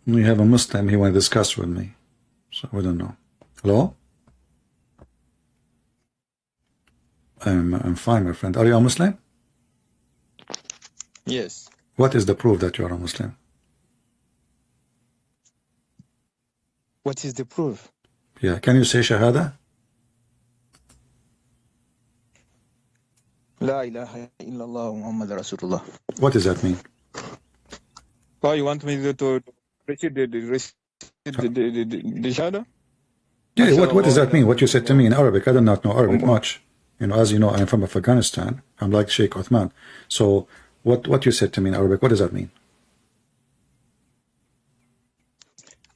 We have a Muslim, he want to discuss with me. So we don't know. Hello? I'm fine, my friend. Are you a Muslim? Yes. What is the proof that you are a Muslim? What is the proof? Yeah, can you say Shahada? La ilaha illallah Muhammad Rasulullah. What does that mean? Oh, you want me to recite the shahada? Yeah, what does that mean? What you said to me in Arabic? I do not know Arabic much. You know, as you know, I'm from Afghanistan. I'm like Sheikh Uthman. So what you said to me in Arabic, what does that mean?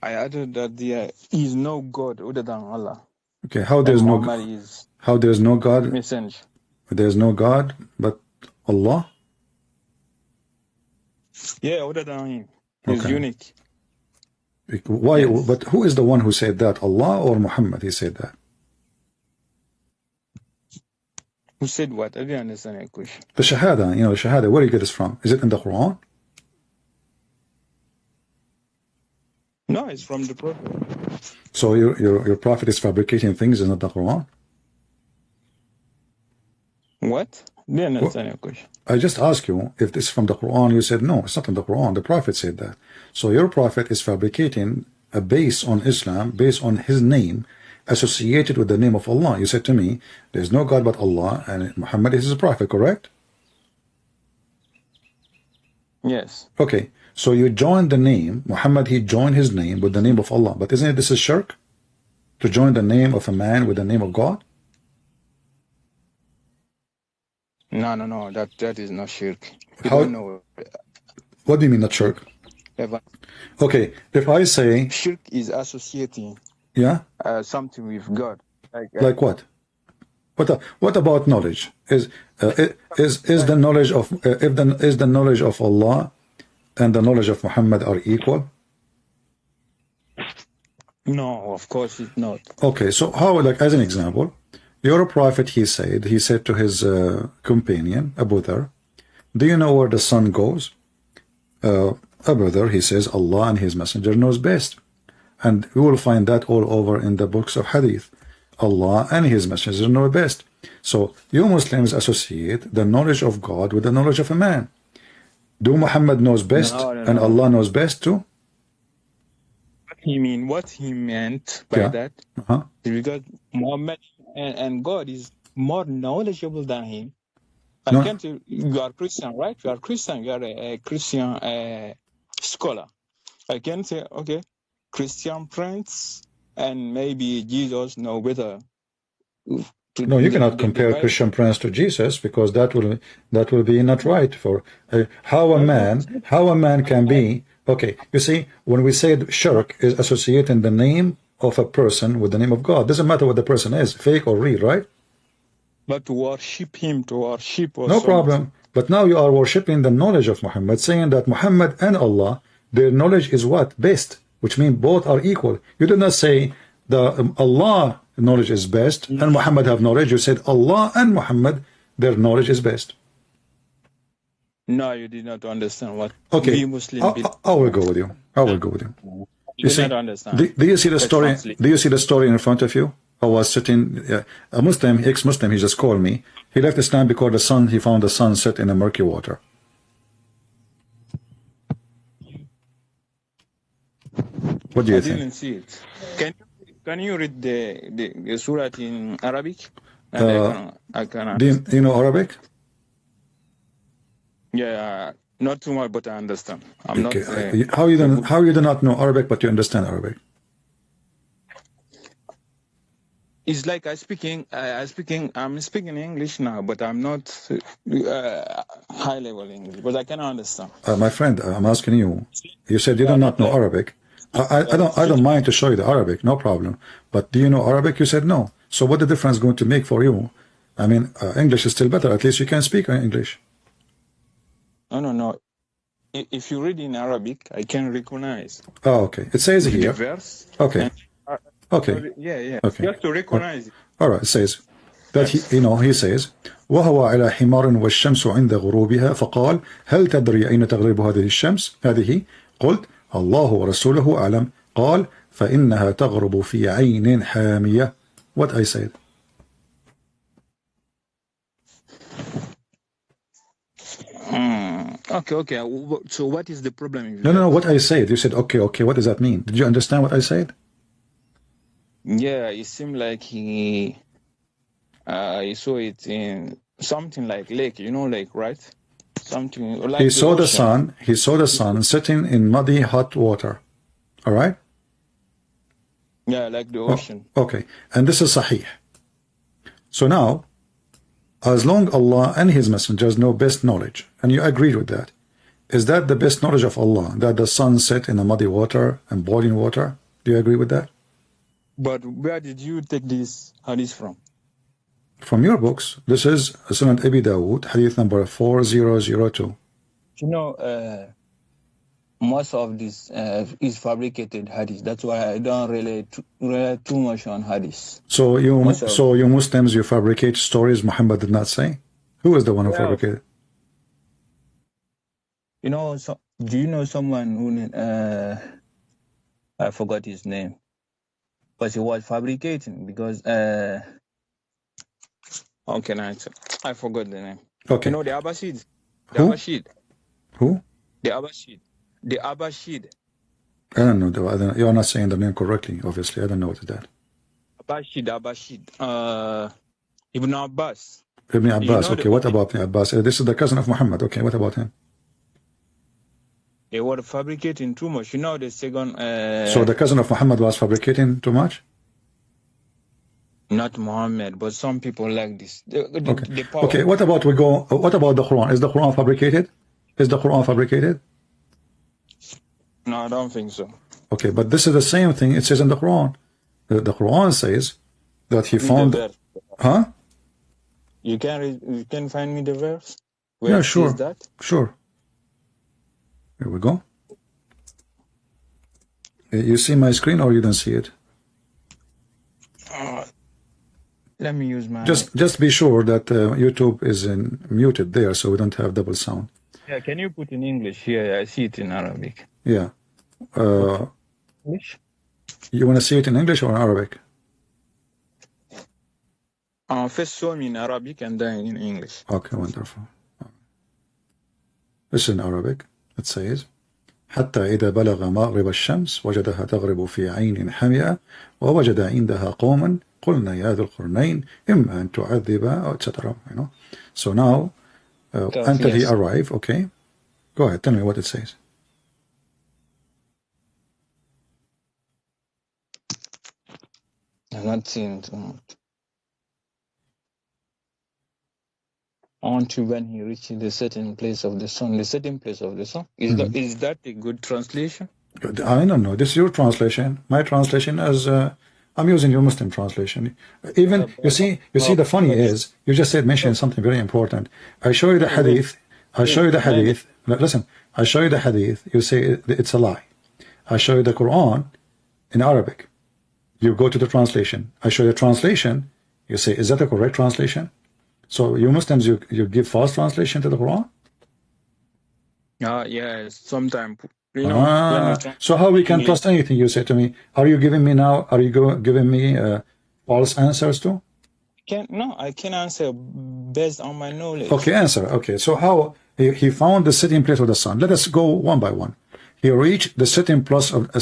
I added that there is no God other than Allah. Okay, how there's no God? Messenger. There's no God but Allah? Yeah, other than him. He's unique. Why? Yes. But who is the one who said that? Allah or Muhammad? He said that. Who said what? I didn't understand your question. The Shahada, you know, Shahada, where do you get this from? Is it in the Quran? No, it's from the Prophet. So your Prophet is fabricating things in the Quran? What? I didn't understand your question. I just asked you if this is from the Quran. You said no, it's not in the Quran. The Prophet said that. So your Prophet is fabricating a base on Islam, based on his name, associated with the name of Allah. You said to me, there's no God but Allah, and Muhammad is his Prophet, correct? Yes. Okay, so you joined the name, Muhammad, he joined his name with the name of Allah. But isn't it this is shirk? To join the name of a man with the name of God? No, that is not shirk. How? Don't know. What do you mean not shirk? Okay, if I say shirk is associating something with God. Like what? What about knowledge? Is the knowledge of is the knowledge of Allah and the knowledge of Muhammad are equal? No, of course it's not. Okay, so how, like as an example, your prophet, he said to his companion Abu Dhar, do you know where the sun goes? Abu Dhar, he says, Allah and his messenger knows best. And we will find that all over in the books of hadith. Allah and his messenger know best. So you Muslims associate the knowledge of God with the knowledge of a man. Do Muhammad knows best and Allah knows best too? What he meant by that is because Muhammad and God is more knowledgeable than him. You are Christian, right? You are Christian. You are a Christian scholar. I can say, okay, Christian Prince and maybe Jesus know better. No, you cannot compare Christian Prince to Jesus, because that will be not right. For how a man can be. Okay, you see, when we say shirk is associating the name of a person with the name of God, doesn't matter what the person is, fake or real, right? But to worship him, to worship or no problem. But now you are worshipping the knowledge of Muhammad, saying that Muhammad and Allah, their knowledge is what? Best, which means both are equal. You did not say the Allah knowledge is best and Muhammad have knowledge. You said Allah and Muhammad, their knowledge is best. No, you did not understand what we Muslim I will go with you. I will go with you. You see, not understand. Do you see the story? Do you see the story in front of you? I was sitting, a Muslim, ex-Muslim, he just called me. He left Islam because he found the sun set in the murky water. What do you think? I didn't see it. Can you read the surah in Arabic? I can do you know Arabic? Yeah, not too much, but I understand. How you do not know Arabic, but you understand Arabic? It's like I'm speaking English now, but I'm not high level English, but I can understand. My friend, I'm asking you. You said you do not know Arabic. I don't mind to show you the Arabic, no problem. But do you know Arabic? You said no. So what the difference going to make for you? I mean, English is still better. At least you can speak English. No. If you read in Arabic, I can recognize. Oh, okay. It says here. The verse. Okay. Okay. Yeah. Okay. You have to recognize it. All right. It says, that he says وهو على حمار والشمس عند غروبها فقال هل تدري أين تغرب هذه الشمس هذه قلت الله ورسوله أعلم قال فإنها تغرب في عين حامية. What I said. Okay. So what is the problem? No. What I said. You said okay. What does that mean? Did you understand what I said? Yeah, it seemed like he saw it in something like lake, lake, right? Something like he saw the sun. He saw the sun sitting in muddy, hot water. All right. Yeah, like the ocean. Okay, and this is sahih. So now, as long Allah and His messengers know best knowledge, and you agreed with that, is that the best knowledge of Allah, that the sun set in the muddy water and boiling water? Do you agree with that? But where did you take this hadith from? From your books. This is Sunan Abi Dawud, hadith number 4002. Most of this is fabricated hadith. That's why I don't rely too much on hadith. So you Muslims, you fabricate stories Muhammad did not say? Who is the one who fabricated? Do you know someone who I forgot his name, but he was fabricating because how can I say? I forgot the name. Okay. The Abbasid. Who? Who? The Abbasid. The Abbasid. I don't know. You're not saying the name correctly, obviously. I don't know what is that. Abbasid. Ibn Abbas. Ibn Abbas. Okay, what about Ibn Abbas? This is the cousin of Muhammad. Okay, what about him? They were fabricating too much. The second... So the cousin of Muhammad was fabricating too much? Not Muhammad, but some people like this. Okay, what about the Quran? Is the Quran fabricated? Is the Quran fabricated? No, I don't think so. Okay, but this is the same thing it says in the Quran. The Quran says that he found... Huh? You can find me the verse? Yeah, sure. That? Sure. Here we go. You see my screen or you don't see it? Let me use my... Just be sure that YouTube is muted there so we don't have double sound. Yeah, can you put in English here? I see it in Arabic. Yeah. English? You want to see it in English or in Arabic? First show me in Arabic and then in English. Okay, wonderful. This is in Arabic. It says حتى إذا بلغ مغرب الشمس وجدها تغرب في عين حمئة ووجد عندها قوما قلنا يا ذا القرنين إما أن تعذب etc. So now until he arrive. Okay, go ahead, tell me what it says. I'm not seeing too much. Until when he reaches the certain place of the sun. The certain place of the sun. Is that a good translation? I don't know. This is your translation. My translation is I'm using your Muslim translation. Even you see the funny is you just mentioned something very important. I show you the hadith. Listen, I show you the hadith. You say it's a lie. I show you the Quran in Arabic. You go to the translation. I show you the translation. You say, is that the correct translation? So you Muslims, you give false translation to the Quran? Yes, sometimes. So how we can trust anything you say to me? Are you giving me false answers too? I can answer based on my knowledge. Okay, answer. Okay, so how he found the sitting place of the sun? Let us go one by one. He reached the sitting place of the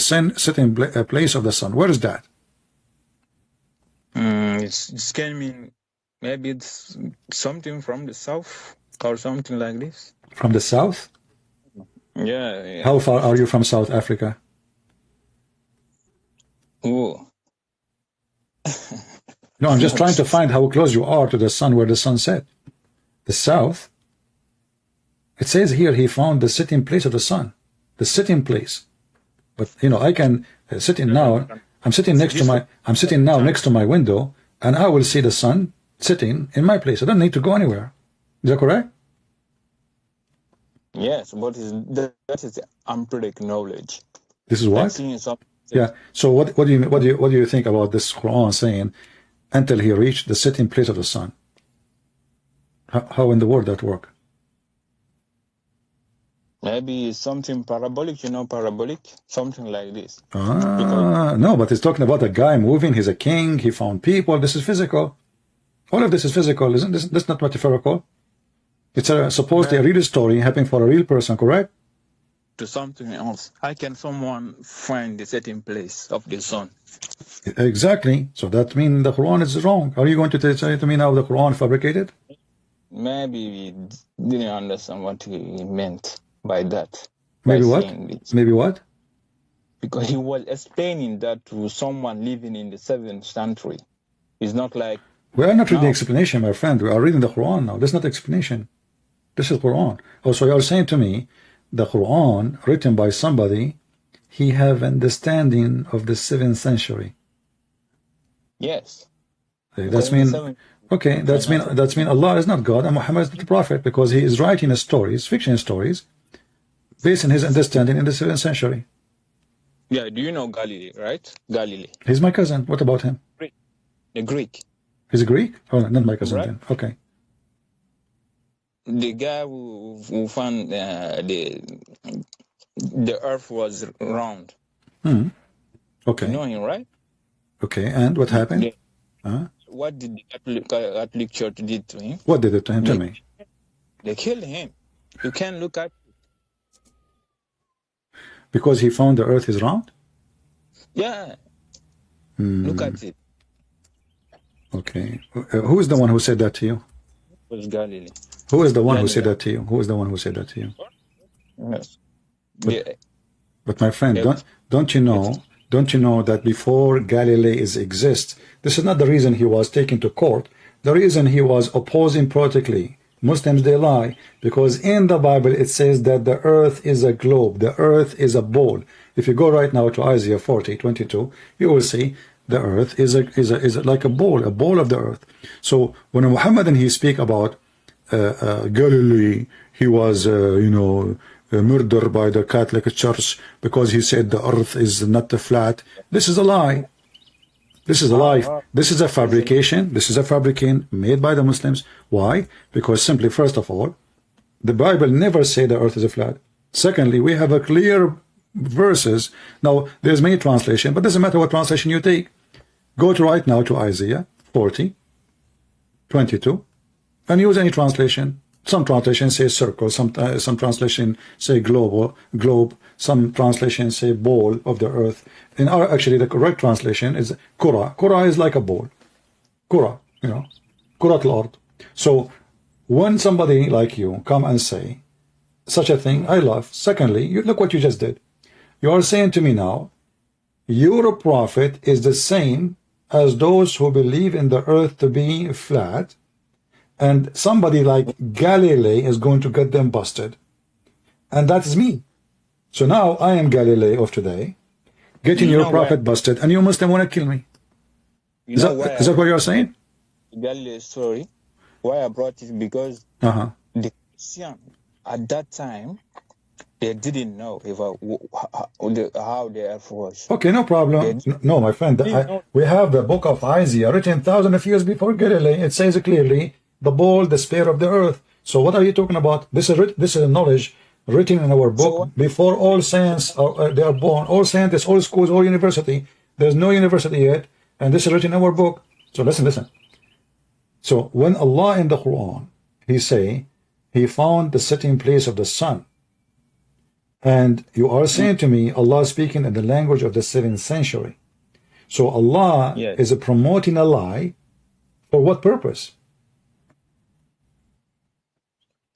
sun. Where is that? It can mean maybe it's something from the south or something like this. From the south? Yeah. How far are you from South Africa? Oh. No, I'm just trying to find how close you are to the sun, where the sun set. The south. It says here he found the sitting place of the sun. The sitting place. But I can sitting now. I'm sitting now next to my window, and I will see the sun sitting in my place. I don't need to go anywhere. Is that correct? Yes, but that is empiric knowledge. This is what? Yeah. So what do you think about this Quran saying until he reached the sitting place of the sun. How in the world that work? Maybe something parabolic, parabolic, something like this. No, but he's talking about a guy moving. He's a king. He found people. This is physical. All of this is physical. Isn't this not metaphorical? It's supposedly a real story happening for a real person, correct? To something else. How can someone find the setting place of the sun? Exactly. So that means the Quran is wrong. Are you going to say to me now the Quran fabricated? Maybe we didn't understand what he meant by that. Maybe what? Maybe what? Because he was explaining that to someone living in the 7th century. It's not like... We are not reading explanation, my friend. We are reading the Quran now. This is not explanation. This is Quran. Also, you are saying to me, the Quran, written by somebody, he have understanding of the 7th century. Yes. That's mean... Okay, that's mean Allah is not God and Muhammad is not the Prophet, because he is writing stories, fiction stories, based on his understanding in the 7th century. Yeah, do you know Galilee, right? Galilee. He's my cousin. What about him? Greek. The Greek. He's a Greek? Oh, not my cousin then. Okay. The guy who found the earth was round. Okay. You know him, right? Okay, and what happened? What did the Catholic Church did to him? What did it to him? Tell me. They killed him. You can't look at it. Because he found the earth is round? Yeah. Look at it. Okay. Who is the one who said that to you? It was Galilee. Who is the one who said that to you? Who is the one who said that to you? Yes. But my friend, don't you know that before Galilee exists, this is not the reason he was taken to court. The reason he was opposing politically. Muslims, they lie, because in the Bible it says that the earth is a globe, the earth is a ball. If you go right now to Isaiah 40:22, you will see the earth is like a ball of the earth. So when Muhammad and he speak about Galilee, he was murdered by the Catholic Church because he said the earth is not flat. This is a lie. This is a lie. This is a fabrication. This is a fabrication made by the Muslims. Why? Because simply, first of all, the Bible never say the earth is flat. Secondly, we have a clear verses. Now, there's many translation, but doesn't matter what translation you take. Go to right now to Isaiah 40:22 and use any translation. Some translations say circle, some translation say globe, some translations say ball of the earth. In our, actually, the correct translation is Kura. Kura is like a ball. Kura, Kurat al-Ard. So when somebody like you come and say such a thing, I laugh. Secondly, look what you just did. You are saying to me now, your prophet is the same as those who believe in the earth to be flat, and somebody like Galilee is going to get them busted. And that is me. So now I am Galilee of today, getting your prophet busted, and you Muslim want to kill me. Is that what you're saying? Galilee story. Why I brought it, because the Christian at that time, they didn't know how the earth was. Okay, no problem. No, my friend. We have the book of Isaiah written thousands of years before Galilee. It says clearly, the ball, the sphere of the earth. So what are you talking about? This is a knowledge written in our book before all saints they are born. All scientists, all schools, all university. There's no university yet, and this is written in our book. So listen. So when Allah in the Quran, he say, he found the sitting place of the sun. And you are saying to me, Allah speaking in the language of the 7th century. So Allah is promoting a lie. For what purpose?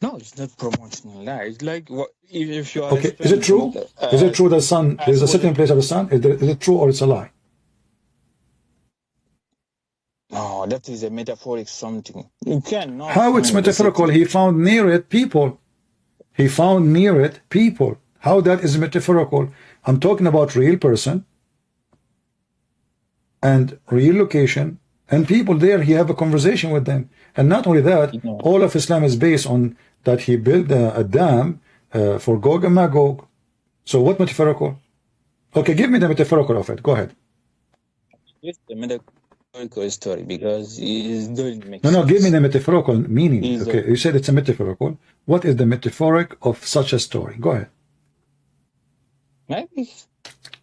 No, it's not promoting a lie. It's like, if you are... Okay, is it true? Is it true the sun, there's a sitting place of the sun? Is it true or it's a lie? No, that is a metaphoric something. You cannot... How it's metaphorical? He found near it people. He found near it people. How that is metaphorical? I'm talking about real person and real location and people there. He have a conversation with them. And not only that, all of Islam is based on that he built a dam for Gog and Magog. So what metaphorical? Okay, give me the metaphorical of it. Go ahead. metaphorical story because it doesn't make No, sense. no, give me the metaphorical meaning. Is Okay, you said it's a metaphorical. What is the metaphoric of such a story? Go ahead. maybe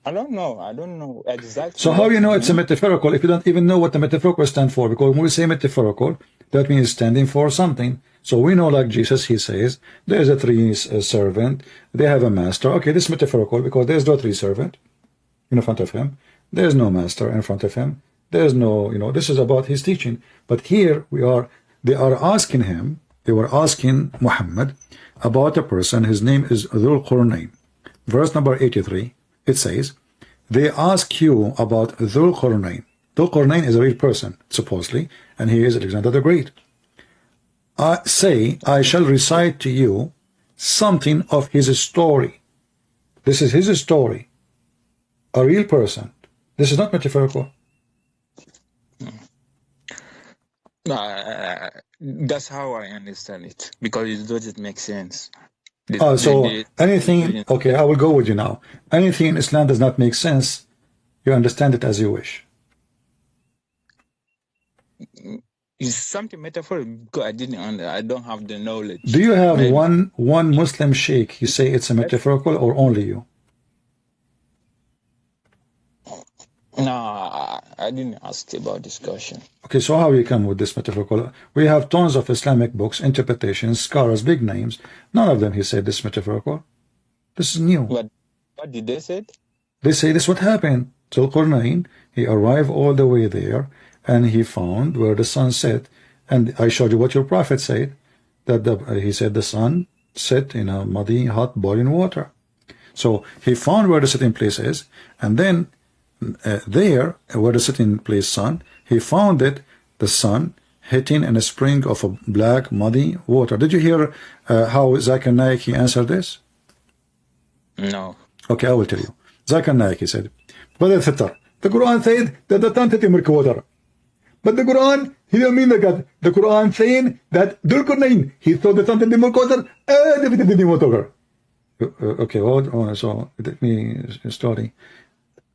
I don't know exactly. So how you know it's a metaphorical if you don't even know what the metaphorical stands for? Because when we say metaphorical, that means standing for something. So we know, like Jesus, he says, there's a three servant, they have a master. Okay, this is metaphorical because there's no three servant in front of him. There's no master in front of him. There's no, this is about his teaching. But here they are asking him, they were asking Muhammad about a person, his name is Dhul Qurnayn. Verse number 83, it says, they ask you about Dhul Qurnayn. Dhul Qurnayn is a real person, supposedly, and he is Alexander the Great. Say, I shall recite to you something of his story. This is his story. A real person. This is not metaphorical. That's how I understand it, because it doesn't make sense. Anything, okay, I will go with you now. Anything in Islam does not make sense. You understand it as you wish. It's something metaphorical because I don't have the knowledge. Do you have one Muslim sheikh, you say it's a metaphorical, or only you? No, I didn't ask about this question. Okay, so how you come with this metaphorical? We have tons of Islamic books, interpretations, scholars, big names. None of them he said this metaphorical. This is new. What did they say? They say this what happened. Dhul Qurnayn, he arrived all the way there, and he found where the sun set. And I showed you what your prophet said, that he said the sun set in a muddy, hot, boiling water. So he found where the sitting place is, and then there, where the sitting place sun, he found it, the sun hitting in a spring of a black, muddy water. Did you hear how Zakir Naik he answered this? No. Okay, I will tell you. Zakir Naik, he said, Brother Fitar, the Quran said that the sun hit in murky water. But the Quran, he didn't mean that. The Quran saying that Dhul Qurnayn, he saw the sun in the murky water, and it didn't water. Okay, so let me study.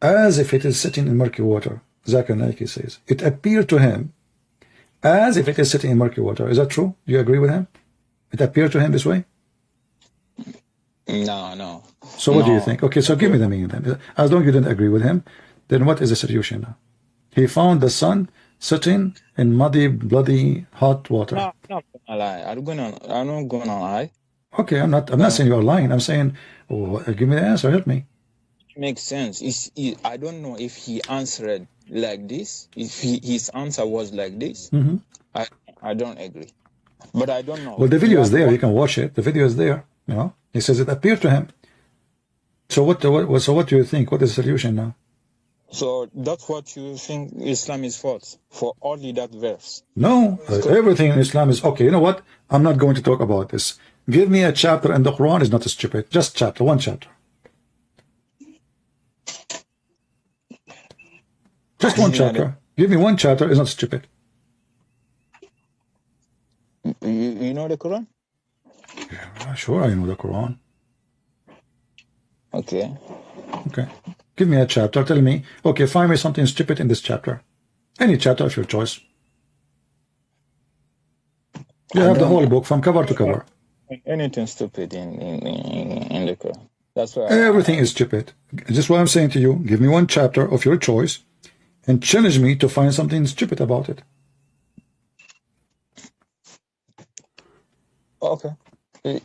As if it is sitting in murky water, Zakir Naik says. It appeared to him as if it is sitting in murky water. Is that true? Do you agree with him? It appeared to him this way? No. So what do you think? Okay, so give me the meaning then. As long as you didn't agree with him, then what is the solution now? He found the sun sitting in muddy, bloody, hot water. No, I'm not gonna lie. I'm not gonna lie. Okay, I'm not saying you're lying. I'm saying, give me the answer. Help me. It makes sense. I don't know if he answered like this. If his answer was like this, I don't agree. But I don't know. Well, the video is there. You can watch it. The video is there. He says it appeared to him. So what do you think? What is the solution now? So that's what you think Islam is false for only that verse? No, everything in Islam is okay. You know what? I'm not going to talk about this. Give me a chapter in the Quran is not stupid. Just chapter, one chapter. Just one chapter. Give me one chapter is not stupid. You know the Quran? Yeah, sure, I know the Quran. Okay. Give me a chapter. Tell me, okay, find me something stupid in this chapter. Any chapter of your choice. You have the whole book from cover to cover. Anything stupid in the Quran. That's why everything is stupid. Just what I'm saying to you. Give me one chapter of your choice and challenge me to find something stupid about it. Okay.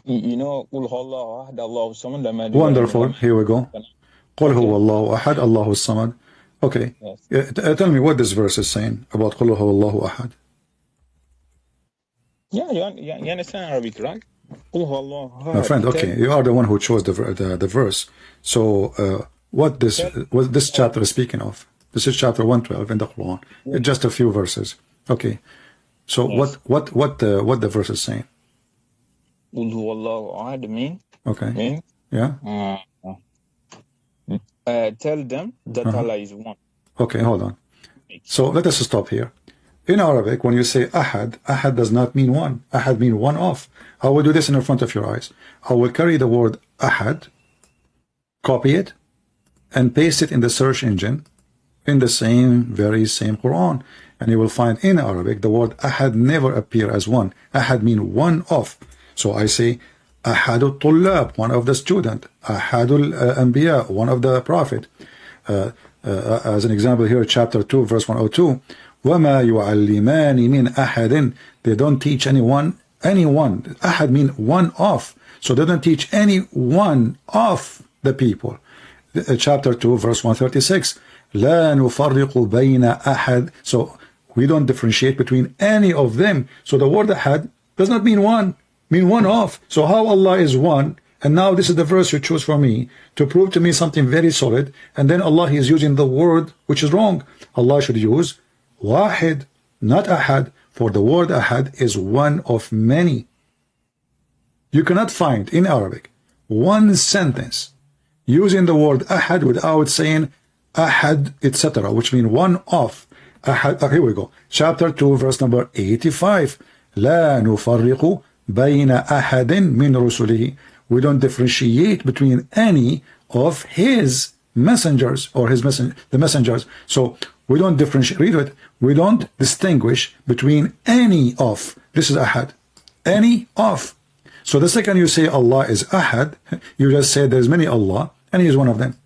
You know, wonderful. Here we go. قل هو الله أحد الله الصمد. Okay. Yes. Tell me what this verse is saying about قل هو الله أحد. Yeah, you understand Arabic, right? قل هو الله أحد. My friend, okay, you are the one who chose the verse. So what this chapter is speaking of? This is chapter 112 in the Quran. It's just a few verses. Okay. So yes. what the verse is saying? قل هو الله أحد mean? Okay. Mean? Yeah. Tell them that Allah is one. Okay, hold on. So let us stop here. In Arabic, when you say ahad, ahad does not mean one. Ahad means one of. I will do this in front of your eyes. I will carry the word ahad, copy it, and paste it in the search engine in the very same Quran. And you will find in Arabic the word ahad never appear as one. Ahad mean one of. So I say ahadul tullab, one of the student. Ahadul anbiya, one of the prophet. As an example here, chapter 2, verse 102. وَمَا يُعَلِّمَانِ مِنْ أَحَدٍ. They don't teach anyone. Ahad mean one of. So they don't teach any one of the people. Chapter 2, verse 136. لَا نُفَرِّقُ بَيْنَ أَحَدٍ. So we don't differentiate between any of them. So the word ahad does not mean one, mean one of. So how Allah is one? And now this is the verse you choose for me to prove to me something very solid. And then Allah is using the word which is wrong. Allah should use wahid, not ahad. For the word ahad is one of many. You cannot find in Arabic one sentence using the word ahad without saying ahad, etc., which means one of. Ahad. Here we go. Chapter 2, verse number 85. لا نفرق بين أحد من رسله. We don't differentiate between any of his messengers or the messengers. So we don't differentiate. Read it. We don't distinguish between any of. This is ahad. Any of. So the second you say Allah is ahad, you just say there's many Allah, and he is one of them.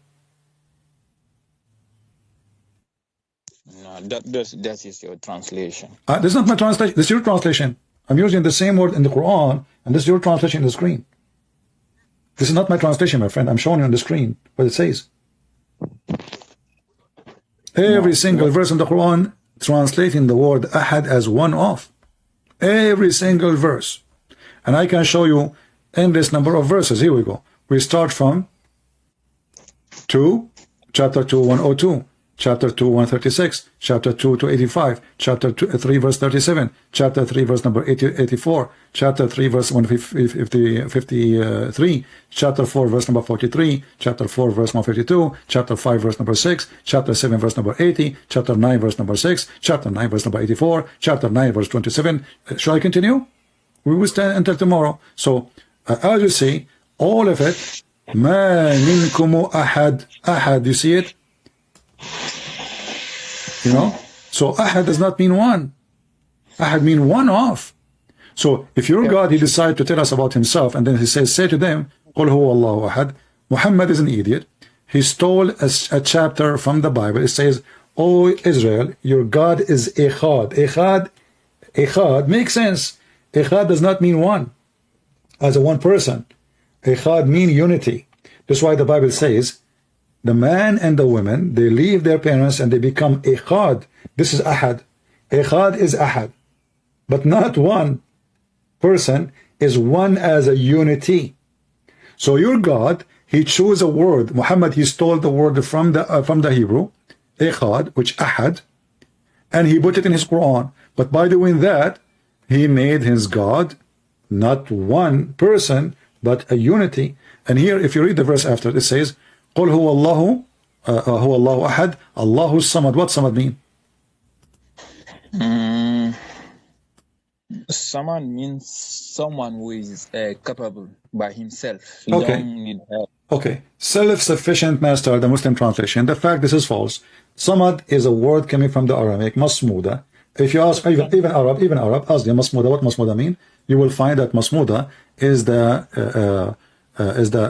No, that is your translation. This is not my translation. This is your translation. I'm using the same word in the Quran, and this is your translation in the screen. This is not my translation, my friend. I'm showing you on the screen what it says. Every single verse in the Quran translating the word ahad as one of. Every single verse. And I can show you endless number of verses. Here we go. We start from chapter 2, 102. Chapter 2, 136, chapter 2 to 85, chapter 3, verse 37, chapter 3, verse number 84, chapter 3, verse 153, chapter 4, verse number 43, chapter 4, verse 152, chapter 5, verse number 6, chapter 7, verse number 80, chapter 9, verse number 6, chapter 9, verse number 84, chapter 9, verse 27. Shall I continue? We will stand until tomorrow. So, as you see, all of it, مَا مِنْكُمُ أَحَدٍ. You see it? You know, so ahad does not mean one. Ahad mean one of. So if your God, he decided to tell us about himself, and then he says, say to them, قُلْ هُوَ اللَّهُ أَحَدٍ. Muhammad is an idiot. He stole a chapter from the Bible. It says, O Israel, your God is Echad. Echad makes sense. Echad does not mean one, as a one person. Echad mean unity. That's why the Bible says, the man and the woman, they leave their parents and they become Echad. This is Ahad. Echad is Ahad. But not one person is one as a unity. So your God, he chose a word. Muhammad, he stole the word from the Hebrew, Echad, which Ahad, and he put it in his Quran. But by doing that, he made his God not one person, but a unity. And here, if you read the verse after, it says, قُلْ هُوَ اللَّهُ أَحَدٍ Allahu Samad. What Samad mean? Samad means someone who is capable by himself. He Okay. don't need help. Okay. Self-sufficient master, the Muslim translation. The fact this is false. Samad is a word coming from the Aramaic, masmuda. If you ask even Arab, ask them masmuda, what masmuda mean? You will find that masmuda is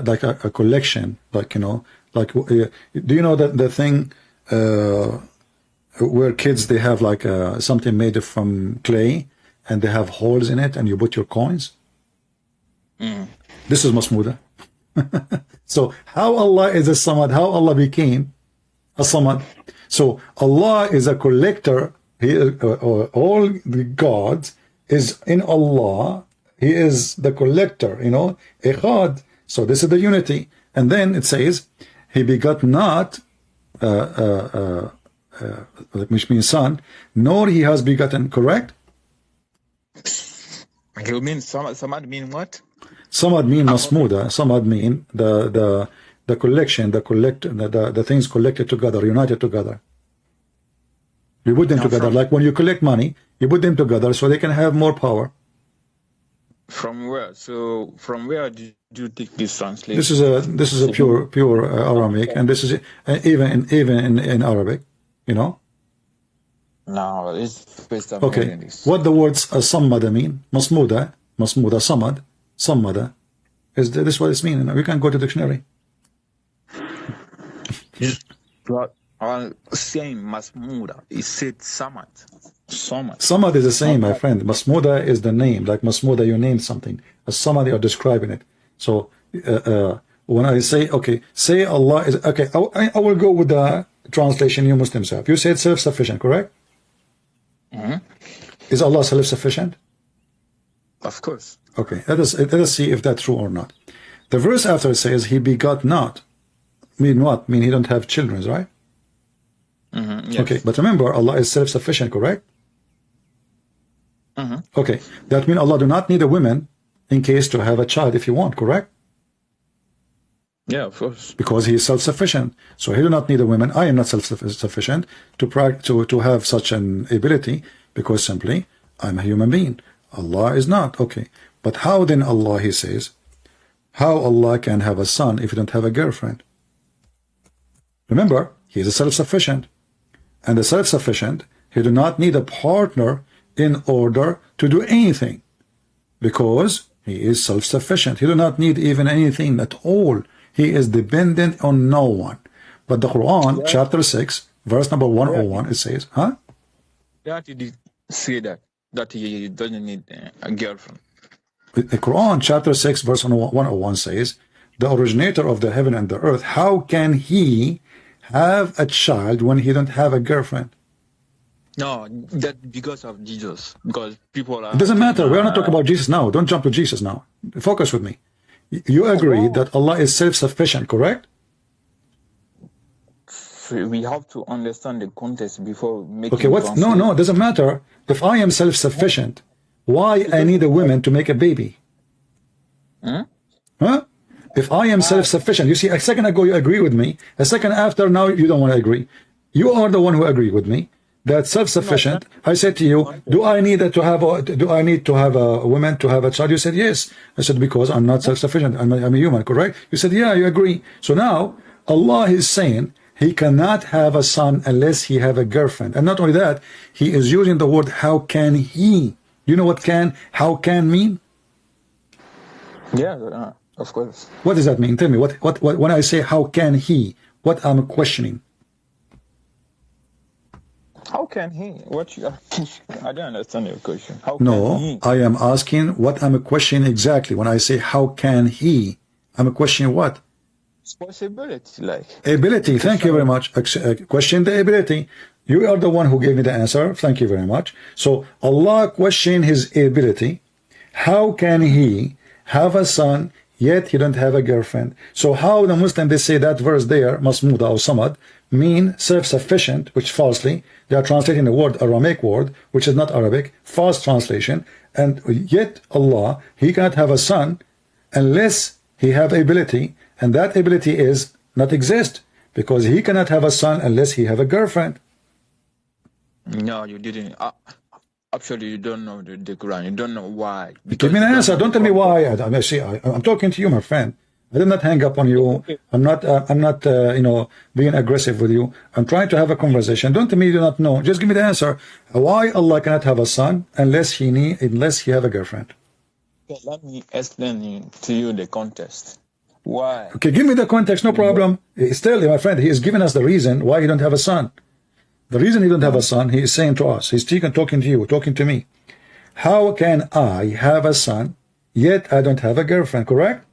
like a collection, like, you know, like, do you know that the thing where kids, they have like something made from clay and they have holes in it and you put your coins? This is masmuda. So how Allah is a samad, how Allah became a samad? So Allah is a collector. All the gods is in Allah. He is the collector, you know, Echad. So this is the unity. And then it says, he begot not, which means son, nor he has begotten, correct? You mean Samad mean what? Samad mean masmuda. Samad mean the collection, the things collected together, united together. You put them together, like when you collect money, you put them together so they can have more power. From where? So from where did you take this translation? This is a pure Aramaic, and this is even in Arabic. You know? No, it's based on Okay. What the words Sammada mean? Masmuda, Samad, Sammada. Is this what it's mean? We can go to the dictionary. Same Masmuda. It said Samad. Samad is the same, my friend. Masmuda is the name. Like Masmuda, you name something. As Samad, you're describing it. So when I say, okay, say Allah is, okay, I will go with the translation you Muslims have. You said self-sufficient, correct? Is Allah self-sufficient? Of course. Okay, let us see if that's true or not. The verse after it says, he begot not. Mean what? Mean he don't have children, right? Yes. Okay, but remember, Allah is self-sufficient, correct? Okay, that means Allah do not need a woman in case to have a child if you want, correct? Yeah, of course. Because he is self-sufficient. So he do not need a woman. I am not self-sufficient to have such an ability because simply I'm a human being. Allah is not. Okay. But how then Allah, he says, how Allah can have a son if he don't have a girlfriend? Remember, he is a self-sufficient. And the self-sufficient, he do not need a partner in order to do anything. Because he is self-sufficient. He do not need even anything at all. He is dependent on no one. But the Quran, chapter 6, verse number 101, it says, huh? That he did say that he doesn't need a girlfriend. The Quran, chapter 6, verse 101 says, the originator of the heaven and the earth, how can he have a child when he don't have a girlfriend? No, that because of Jesus. Because people are... It doesn't matter. We are not talking about Jesus now. Don't jump to Jesus now. Focus with me. You agree that Allah is self-sufficient, correct? We have to understand the context before making... Okay, what? No, it doesn't matter. If I am self-sufficient, why I need a woman to make a baby? Huh? If I am self-sufficient, you see, a second ago you agree with me. A second after, now you don't want to agree. You are the one who agree with me. That self-sufficient. I said to you, do I need to have a woman to have a child? You said yes. I said because I'm not self-sufficient. I'm a human, correct? You said yeah, you agree. So now Allah is saying he cannot have a son unless he have a girlfriend. And not only that, he is using the word how can he. You know what how can mean? Yeah, of course. What does that mean? Tell me what when I say how can he, what I'm questioning. How can he? What you are? I don't understand your question. How no, can he? I am asking what I'm questioning exactly. When I say how can he, I'm questioning what? It's possibility, like ability. Thank you very much. Question the ability. You are the one who gave me the answer. Thank you very much. So Allah questioned his ability. How can he have a son yet he don't have a girlfriend? So how the Muslim they say that verse there, Masmuda or Samad, mean self-sufficient, which falsely they are translating the word Aramaic word, which is not Arabic, false translation, and yet Allah, he cannot have a son unless he have ability, and that ability is not exist, because he cannot have a son unless he have a girlfriend. No, you didn't. Actually, you don't know the Quran. You don't know why. Give me an answer. Don't tell me why. I'm talking to you, my friend. I did not hang up on you. I'm not being aggressive with you. I'm trying to have a conversation. Don't tell me you do not know. Just give me the answer. Why Allah cannot have a son unless he have a girlfriend? Okay, let me explain to you the context. Why? Okay, give me the context. No problem. Still, my friend, he is giving us the reason why he don't have a son. The reason he don't have a son, he is saying to us, he's talking to you, talking to me. How can I have a son, yet I don't have a girlfriend, correct?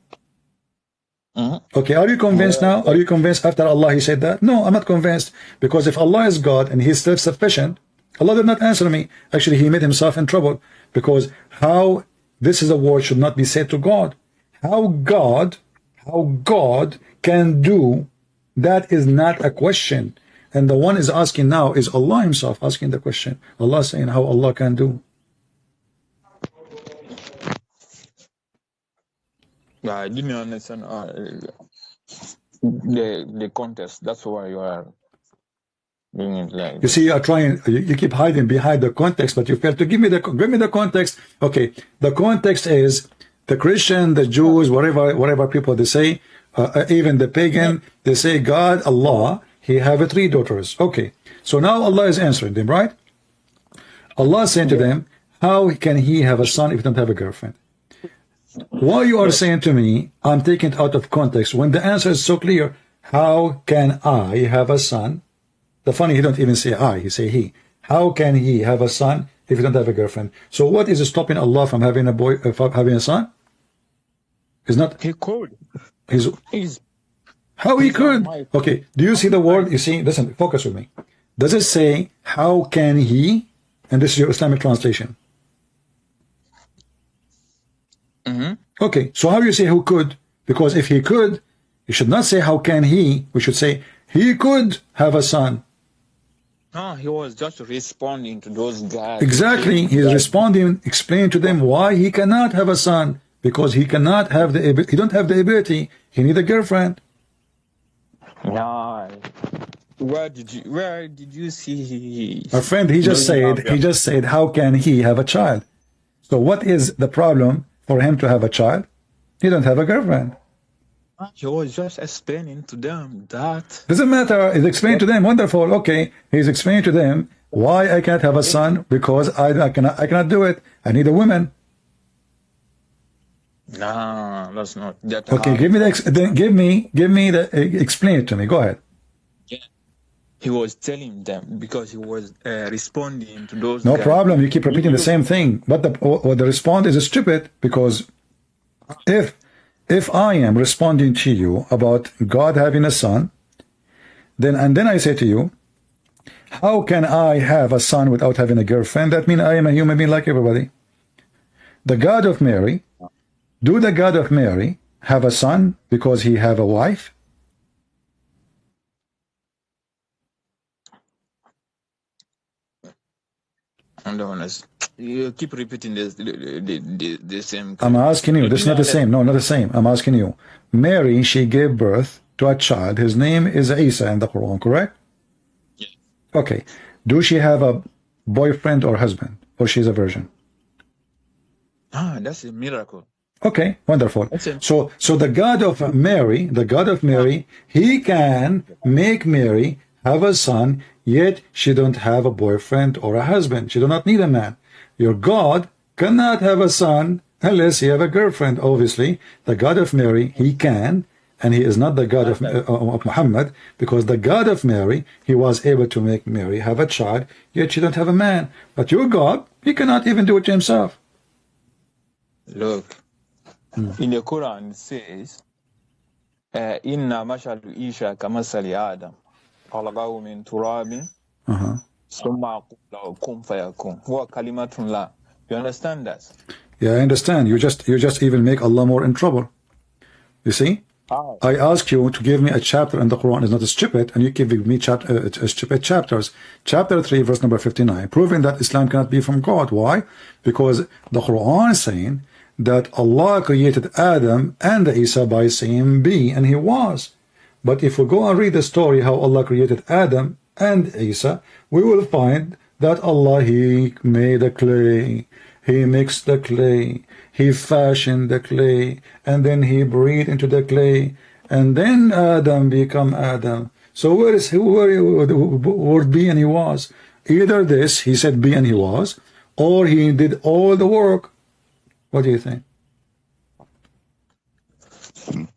Okay, are you convinced now? Are you convinced after Allah he said that? No, I'm not convinced. Because if Allah is God and he is self-sufficient, Allah did not answer me. Actually, he made himself in trouble. Because how this is a word should not be said to God. How God can do, that is not a question. And the one is asking now is Allah himself asking the question. Allah saying how Allah can do. I didn't understand the context. That's why you are doing it like. You see, you are trying. You keep hiding behind the context, but you fail to give me the context. Okay, the context is the Christian, the Jews, whatever people they say, even the pagan, they say God, Allah. he have 3 daughters. Okay, so now Allah is answering them, right? Allah saying to them, how can he have a son if he don't have a girlfriend? Why you are saying to me, I'm taking it out of context, when the answer is so clear, how can I have a son? The funny, he don't even say I, he say he. How can he have a son if he don't have a girlfriend? So what is stopping Allah from having a boy, having a son? It's not. He could. He's how he could? Okay, do you see the word? You see, listen, focus with me. Does it say, how can he? And this is your Islamic translation. Okay, so how do you say who could? Because if he could, you should not say how can he. We should say he could have a son. No, he was just responding to those guys. Exactly, he's responding, explaining to them why he cannot have a son. Because he cannot have he don't have the ability. He need a girlfriend. No. Where did you see? My friend, he just said, how can he have a child? So what is the problem for him to have a child? He don't have a girlfriend. He was just explaining to them that. Doesn't matter. He's explaining to them. Wonderful. Okay. He's explaining to them why I can't have a son, because I cannot do it. I need a woman. No, that's not that. Okay, give me the explain it to me. Go ahead. Yeah. He was telling them because he was responding to those. No guys. problem. You keep repeating the same thing, but the response is stupid, because if I am responding to you about God having a son, then I say to you, how can I have a son without having a girlfriend? That means I am a human being like everybody. The God of Mary. Do the God of Mary have a son because he have a wife? I'm the honest. You keep repeating the same. I'm asking you. This is not the same. No, not the same. I'm asking you. Mary, she gave birth to a child. His name is Isa in the Quran, correct? Yes. Okay. Do she have a boyfriend or husband? Or she's a virgin? That's a miracle. Okay, wonderful. So the God of Mary, he can make Mary have a son, yet she don't have a boyfriend or a husband. She do not need a man. Your God cannot have a son unless he have a girlfriend. Obviously, the God of Mary, he can, and he is not the God of Muhammad, because the God of Mary, he was able to make Mary have a child, yet she don't have a man. But your God, he cannot even do it to himself. Look. In the Quran it says, Inna mashalu Isha kamasali Adam, khalaqahu min turabin, summa qala kum fayakun. Huwa kalimatun la. You understand that? Yeah, I understand. You just even make Allah more in trouble. You see? I ask you to give me a chapter in the Quran is not stupid, and you give me stupid chapters. Chapter 3, verse number 59, proving that Islam cannot be from God. Why? Because the Quran is saying that Allah created Adam and Isa by saying be, and he was. But if we go and read the story how Allah created Adam and Isa, we will find that Allah, he made the clay, he mixed the clay, he fashioned the clay, and then he breathed into the clay, and then Adam become Adam. So where the word be and he was? Either this, he said be and he was, or he did all the work. What do you think?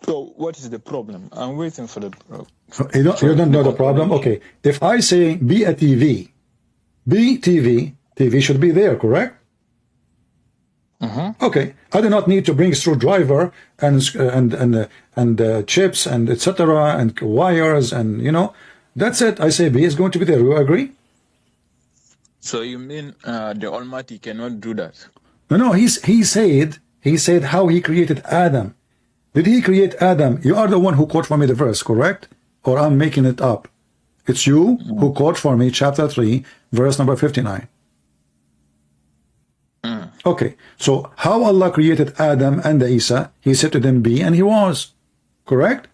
So what is the problem? I'm waiting for the problem. You don't know the problem? Okay. If I say be a TV, be TV, TV should be there, correct? Okay. I do not need to bring screwdriver and chips and etc. and wires and that's it. I say B is going to be there. You agree? So you mean the Almighty cannot do that? No. He said how he created Adam. Did he create Adam? You are the one who quote for me the verse, correct? Or I'm making it up? It's you who quote for me chapter 3, verse number 59. Okay, so how Allah created Adam and Isa, he said to them be and he was, correct?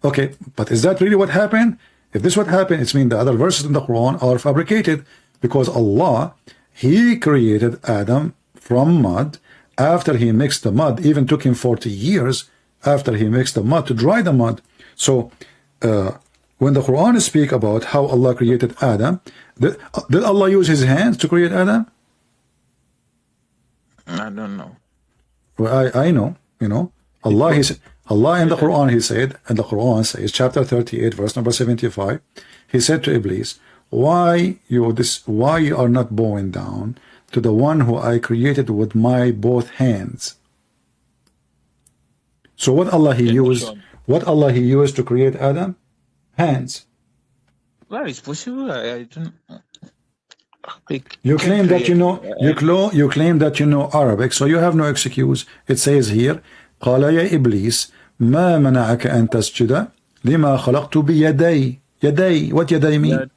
Okay, but is that really what happened? If this what happened, it means the other verses in the Quran are fabricated, because Allah, he created Adam from mud. After he mixed the mud, even took him 40 years after he mixed the mud to dry the mud. So when the Quran speak about how Allah created Adam, did Allah use his hands to create Adam? I don't know. Well, I know, you know. Allah in the Quran, he said, and the Quran says, chapter 38, verse number 75, he said to Iblis, why you are not bowing down to the one who I created with my both hands? So what Allah he used to create Adam? Hands. Well, it's possible. I don't. You claim that you know. You claim that you know Arabic, so you have no excuse. It says here, قال يا إبليس ما منعك أن تسجد لما خلقت بيدي. يدي. What يدي mean?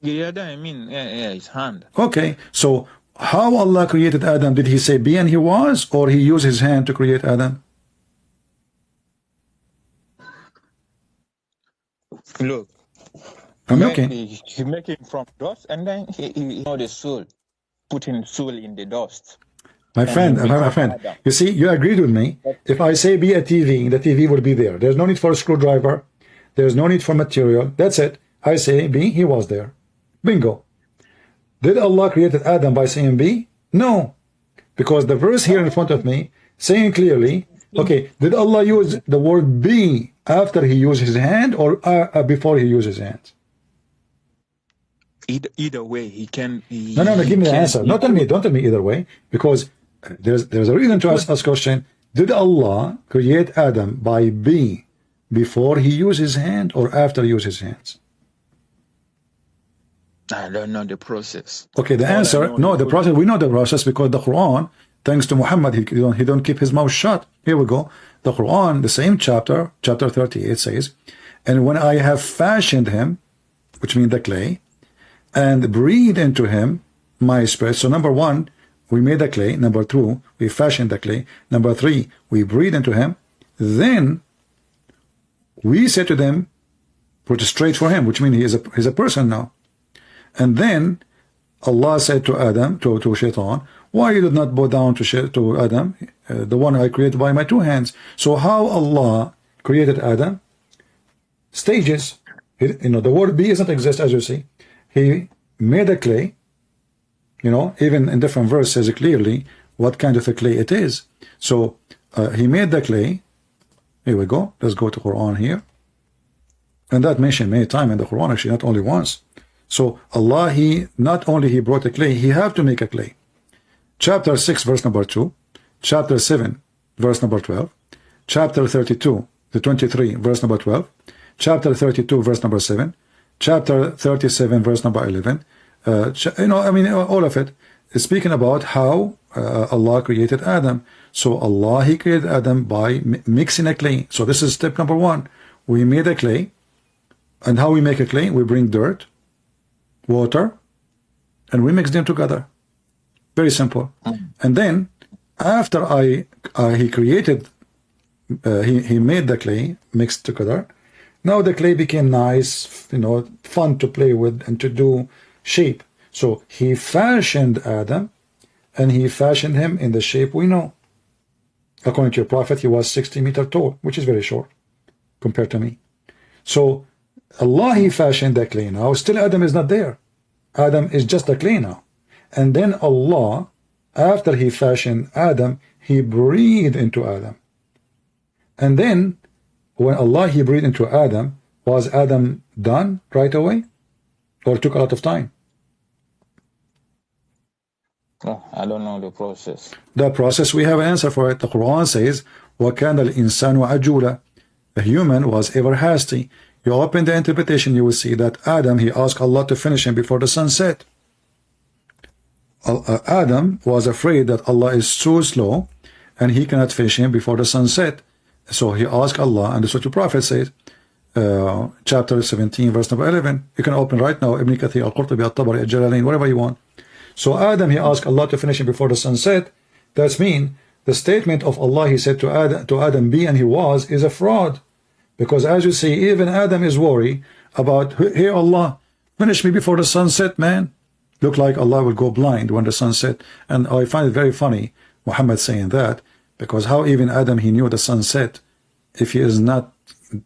Yadai mean his hand. Okay, so how Allah created Adam? Did he say be and he was, or he used his hand to create Adam? Look, he make him from dust, and then he know the soul, putting soul in the dust. My friend, you see, you agreed with me. If I say be a TV, the TV will be there. There's no need for a screwdriver. There's no need for material. That's it. I say be, he was there. Bingo. Did Allah created Adam by saying be? No. Because the verse here in front of me saying clearly, okay, did Allah use the word be after he used his hand or before he used his hands? Either way, he can. No, give me the answer. Don't tell me either way, because there's a reason to ask this question. Did Allah create Adam by be before he used his hand or after he used his hands? I don't know the process. Okay, the answer, no, the process, we know the process because the Quran, thanks to Muhammad, he don't keep his mouth shut. Here we go. The Quran, the same chapter 38 says, and when I have fashioned him, which means the clay, and breathed into him my spirit. So number one, we made the clay. Number two, we fashioned the clay. Number three, we breathed into him. Then we said to them, put straight for him, which means he's a person now. And then Allah said to Adam, to Shaitan, why you did not bow down to Adam, the one I created by my two hands? So how Allah created Adam? Stages. You know, the word be doesn't exist, as you see. He made a clay. You know, even in different verses says clearly what kind of a clay it is. So he made the clay. Here we go. Let's go to Quran here. And that mentioned many times in the Quran, actually, not only once. So Allah, not only he brought a clay, he had to make a clay. Chapter 6, verse number 2. Chapter 7, verse number 12. Chapter 32, the 23, verse number 12. Chapter 32, verse number 7. Chapter 37, verse number 11. You know, I mean, all of it is speaking about how Allah created Adam. So Allah, he created Adam by mixing a clay. So this is step number one. We made a clay. And how we make a clay? We bring dirt, water, and we mix them together. Very simple. And then after he created, he made the clay mixed together. Now the clay became nice, you know, fun to play with and to do shape. So he fashioned Adam, and he fashioned him in the shape we know. According to your prophet, he was 60 meters tall, which is very short compared to me. So Allah, he fashioned the clay now. Still Adam is not there. Adam is just a clay now. And then Allah, after he fashioned Adam, he breathed into Adam. And then when Allah, he breathed into Adam, was Adam done right away? Or took a lot of time? No, I don't know the process. The process, we have an answer for it. The Quran says, وَكَانَ الْإِنسَانُ عَجُولًا. The human was ever hasty. You open the interpretation, you will see that Adam, he asked Allah to finish him before the sun set. Adam was afraid that Allah is so slow and he cannot finish him before the sun set. So he asked Allah, and this is what the Prophet says, chapter 17, verse number 11. You can open right now, Ibn Kathir, Al-Qurtubi, Al-Tabari, Al-Jalalain, whatever you want. So Adam, he asked Allah to finish him before the sun set. That's mean the statement of Allah, he said to Adam, be and he was, is a fraud. Because as you see, even Adam is worried about, here Allah, finish me before the sun set, man. Look like Allah will go blind when the sun set. And I find it very funny, Muhammad saying that, because how even Adam, he knew the sun set, if he is not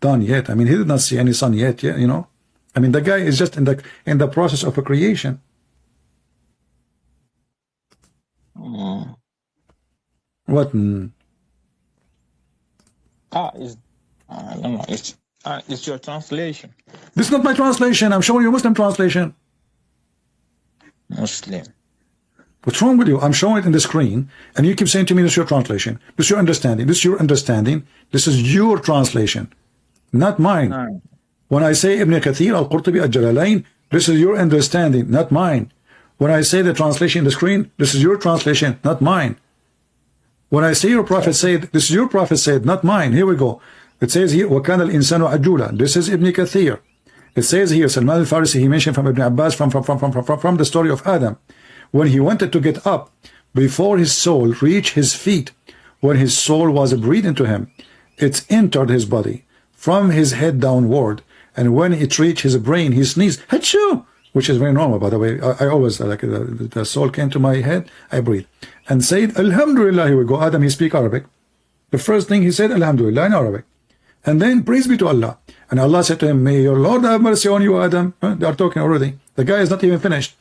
done yet. I mean, he did not see any sun yet, you know. I mean, the guy is just in the process of a creation. What? I don't know. It's your translation. This is not my translation. I'm showing you Muslim translation. Muslim. What's wrong with you? I'm showing it in the screen, and you keep saying to me, this is your translation. This is your understanding. This is your understanding. This is your translation, not mine. When I say Ibn Kathir, Al-Qurtubi, Al-Jalalain, this is your understanding, not mine. When I say the translation in the screen, this is your translation, not mine. When I say your prophet said, this is your prophet said, not mine. Here we go. It says here, وَكَانَ الْإِنسَانُ عَجُولًا. This is Ibn Kathir. It says here, Salman al-Farisi, he mentioned from Ibn Abbas, from the story of Adam. When he wanted to get up, before his soul reached his feet, when his soul was breathed into him, it entered his body, from his head downward, and when it reached his brain, he sneezed, Hachoo! Which is very normal, by the way. I always, like, the soul came to my head, I breathe. And said, Alhamdulillah, here we go. Adam, he speak Arabic. The first thing he said, Alhamdulillah, in Arabic. And then, praise be to Allah. And Allah said to him, may your Lord have mercy on you, Adam. They are talking already. The guy is not even finished.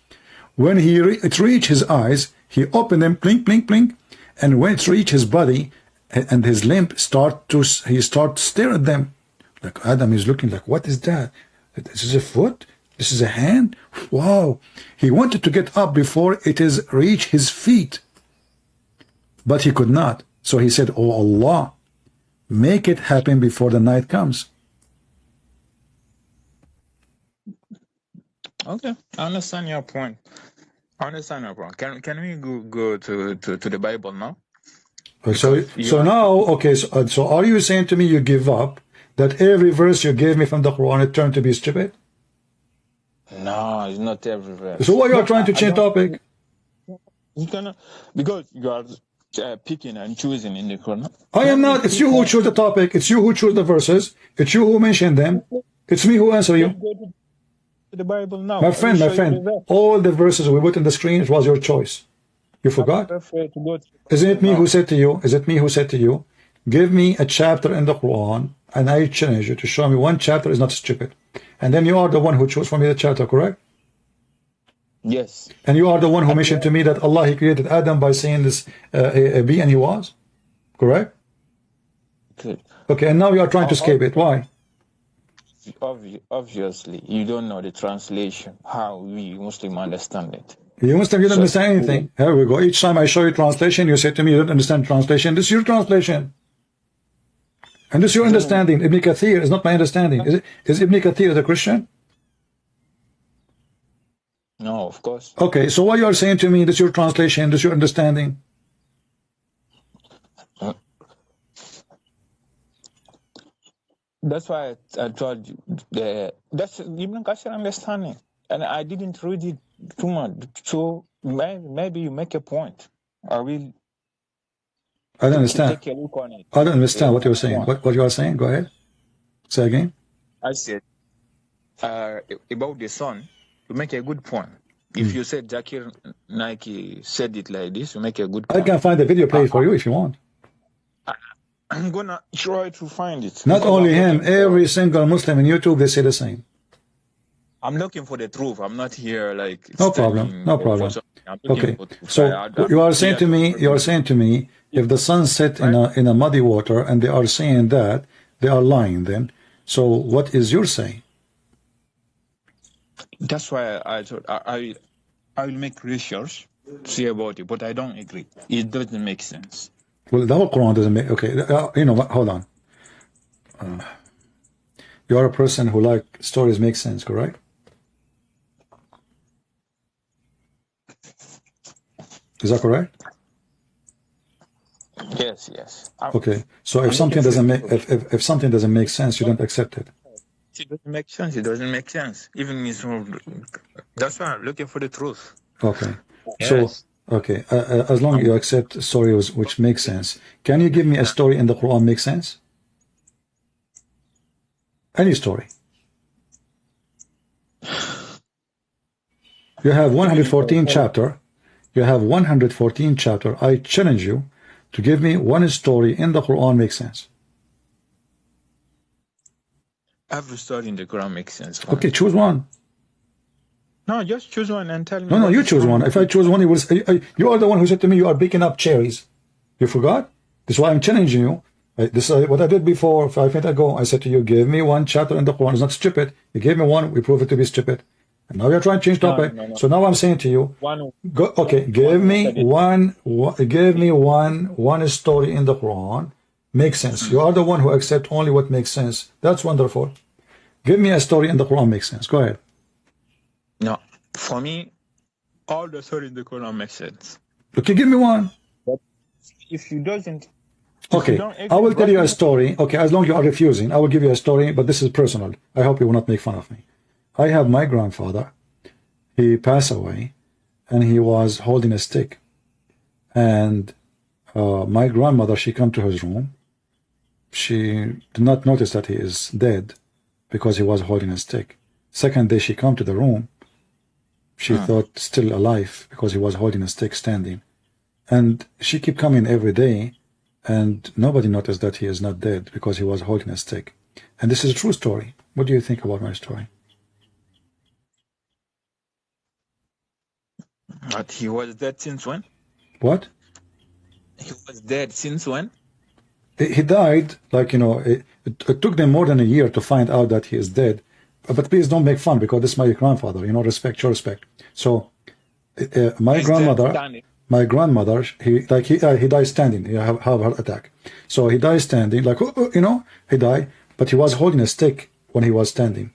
When it reached his eyes, he opened them, blink, blink, blink. And when it reached his body, and his limb he start to stare at them. Like Adam is looking like, what is that? This is a foot? This is a hand? Wow. He wanted to get up before it is reach his feet. But he could not. So he said, oh Allah, make it happen before the night comes. Okay, I understand your point. Can we go to the Bible now? So now, okay, so are you saying to me you give up that every verse you gave me from the Quran it turned to be stupid? No, it's not every verse. So why you are trying to change topic? Because you are picking and choosing in the Quran. I am not. It's you who choose the topic. It's you who choose the verses. It's you who mention them. It's me who answer you. The Bible now. My friend, all the verses we put in the screen, it was your choice. You forgot? Isn't it me who said to you? Is it me who said to you? Give me a chapter in the Quran, and I challenge you to show me one chapter is not stupid. And then you are the one who chose for me the chapter, correct? Yes. And you are the one who mentioned to me that Allah, He created Adam by saying this a be, and he was, correct? Good. Okay, and now you are trying to escape it. Why? Obviously, you don't know the translation, how we Muslim understand it. You Muslim, you don't understand anything. Here we go. Each time I show you translation, you say to me, you don't understand translation. This is your translation. And this is your understanding. Ibn Kathir is not my understanding. Is Ibn Kathir a Christian? No, of course. Okay, so why you are saying to me, this is your translation, this is your understanding? That's why I told you that's Ibn Kathir understanding, and I didn't read it too much. So maybe you make a point. I don't understand. Take a look on it. I don't understand what you're saying. What you are saying? Go ahead. Say again. I said about the sun. You make a good point. If you said Zakir Naiki said it like this, you make a good point. I can find the video play for you if you want. I'm gonna try to find it. Not only him, every single Muslim in YouTube, they say the same. I'm looking for the truth. I'm not here like no problem. No problem. Okay. So you are saying to me, if the sun set in a muddy water and they are saying that, they are lying then. So what is your saying? That's why I thought I will make research, see about it, but I don't agree. It doesn't make sense. Well, the whole Quran doesn't make. Okay, you know what? Hold on. You are a person who like stories make sense, correct? Is that correct? Yes. Okay, so if something doesn't make if something doesn't make sense, you don't accept it. It doesn't make sense. It doesn't make sense. Even that's why I'm looking for the truth. Okay. Yes. So okay, as long as you accept stories which make sense, can you give me a story in the Quran make sense? Any story. You have 114 chapter. You have 114 chapter. I challenge you to give me one story in the Quran make sense. Every story in the Quran makes sense. Okay, choose one. No, just choose one and tell me. No, you choose one. If I choose one, you are the one who said to me you are picking up cherries. You forgot? This is why I'm challenging you. This is what I did before 5 minutes ago. I said to you, give me one chapter in the Quran. It's not stupid. You gave me one. We prove it to be stupid. And now you're trying to change topic. No. So now I'm saying to you, give me one story in the Quran. Makes sense. You are the one who accepts only what makes sense. That's wonderful. Give me a story in the Quran makes sense. Go ahead. No, for me, all the story in the Quran makes sense. Okay, give me one. But if you doesn't, okay, I will tell you a story. Okay, as long as you are refusing, I will give you a story, but this is personal. I hope you will not make fun of me. I have my grandfather. He passed away, and he was holding a stick. And my grandmother, she came to his room. She did not notice that he is dead because he was holding a stick. Second day she came to the room. She thought still alive because he was holding a stick standing. And she kept coming every day, and nobody noticed that he is not dead because he was holding a stick. And this is a true story. What do you think about my story? But he was dead since when? What? He was dead since when? He died, like, it took them more than a year to find out that he is dead. But please don't make fun, because this is my grandfather, respect your respect. So, my grandmother, he died standing. He have a heart attack. So he died standing, like, he died, but he was holding a stick when he was standing.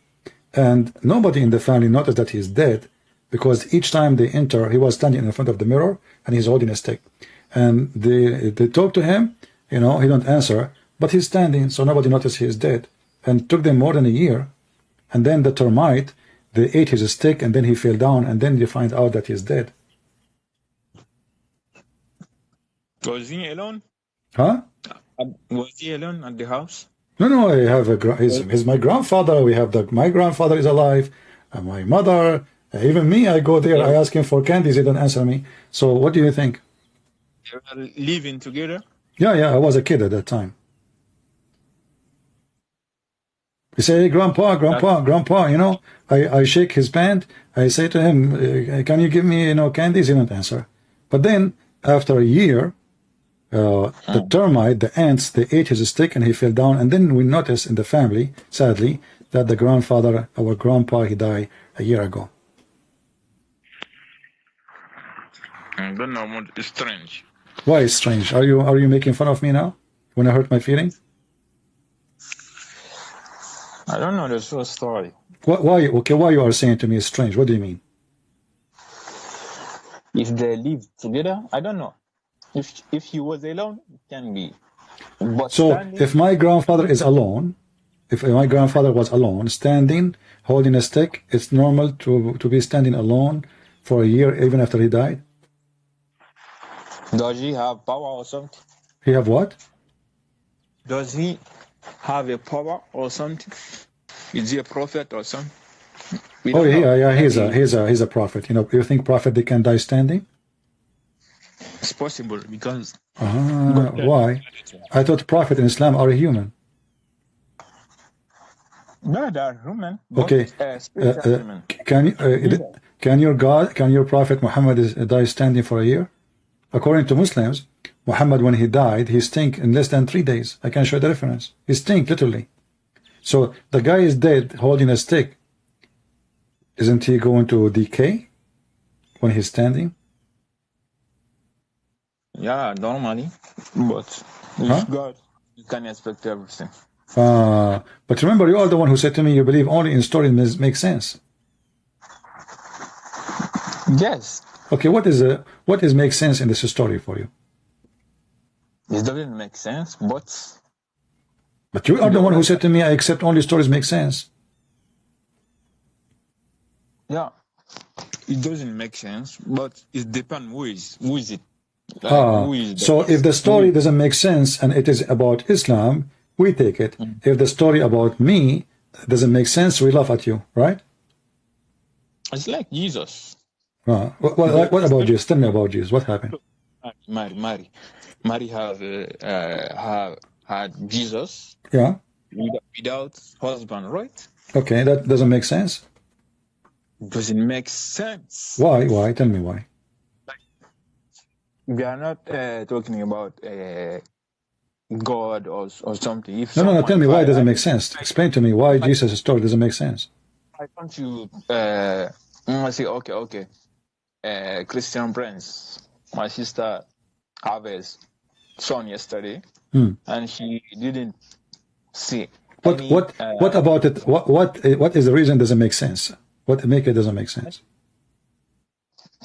And nobody in the family noticed that he is dead, because each time they enter, he was standing in front of the mirror, and he's holding a stick. And they talk to him, he don't answer, but he's standing, so nobody noticed he is dead. And it took them more than a year. And then the termite, they ate his stick, and then he fell down, and then they find out that he's dead. Was he alone? Huh? Was he alone at the house? No, I have he's my grandfather. My grandfather is alive, and my mother, even me, I go there, I ask him for candies, he don't answer me. So what do you think? They were living together? Yeah, I was a kid at that time. He say, hey, grandpa, I shake his hand. I say to him, can you give me, candies? He don't answer. But then, after a year, the termite, the ants, they ate his stick and he fell down. And then we noticed in the family, sadly, that the grandfather, our grandpa, he died a year ago. I don't know what is strange. Why is strange? Are you making fun of me now? When I hurt my feelings? I don't know the full story. Why? Okay, why you are saying to me it's strange? What do you mean? If they live together, I don't know. If he was alone, it can be. But so if my grandfather is alone, if my grandfather was alone, standing, holding a stick, it's normal to be standing alone for a year, even after he died? Does he have power or something? He have what? Does he have a power or something? Is he a prophet or something? Yeah, he's a prophet. You think prophet they can die standing? It's possible because. Why? I thought prophet in Islam are human. No, they are human. Okay. Can your prophet Muhammad die standing for a year? According to Muslims, Muhammad, when he died, he stink in less than 3 days. I can show the reference. He stink, literally. So the guy is dead, holding a stick. Isn't he going to decay when he's standing? Yeah, normally. But with God, you can expect everything. But remember, you are the one who said to me you believe only in stories make sense. Yes. Okay, what is make sense in this story for you? It doesn't make sense, but you are the one who said to me, I accept only stories make sense. Yeah, it doesn't make sense, but it depends who is it. So if the story doesn't make sense and it is about Islam, we take it. If the story about me doesn't make sense, we laugh at you, right? It's like Jesus. What about Jesus? Tell me about Jesus. What happened? Mary had Jesus. Yeah. without husband, right? Okay, that doesn't make sense. Doesn't make sense. Why? Why? Tell me why. We are not talking about God or something. If No. Tell me why it doesn't I make sense. Explain to me why Jesus' story doesn't make sense. I want you say okay. Christian Prince, my sister have a son yesterday, and she didn't see. What about it? What is the reason it doesn't make sense? What make it doesn't make sense?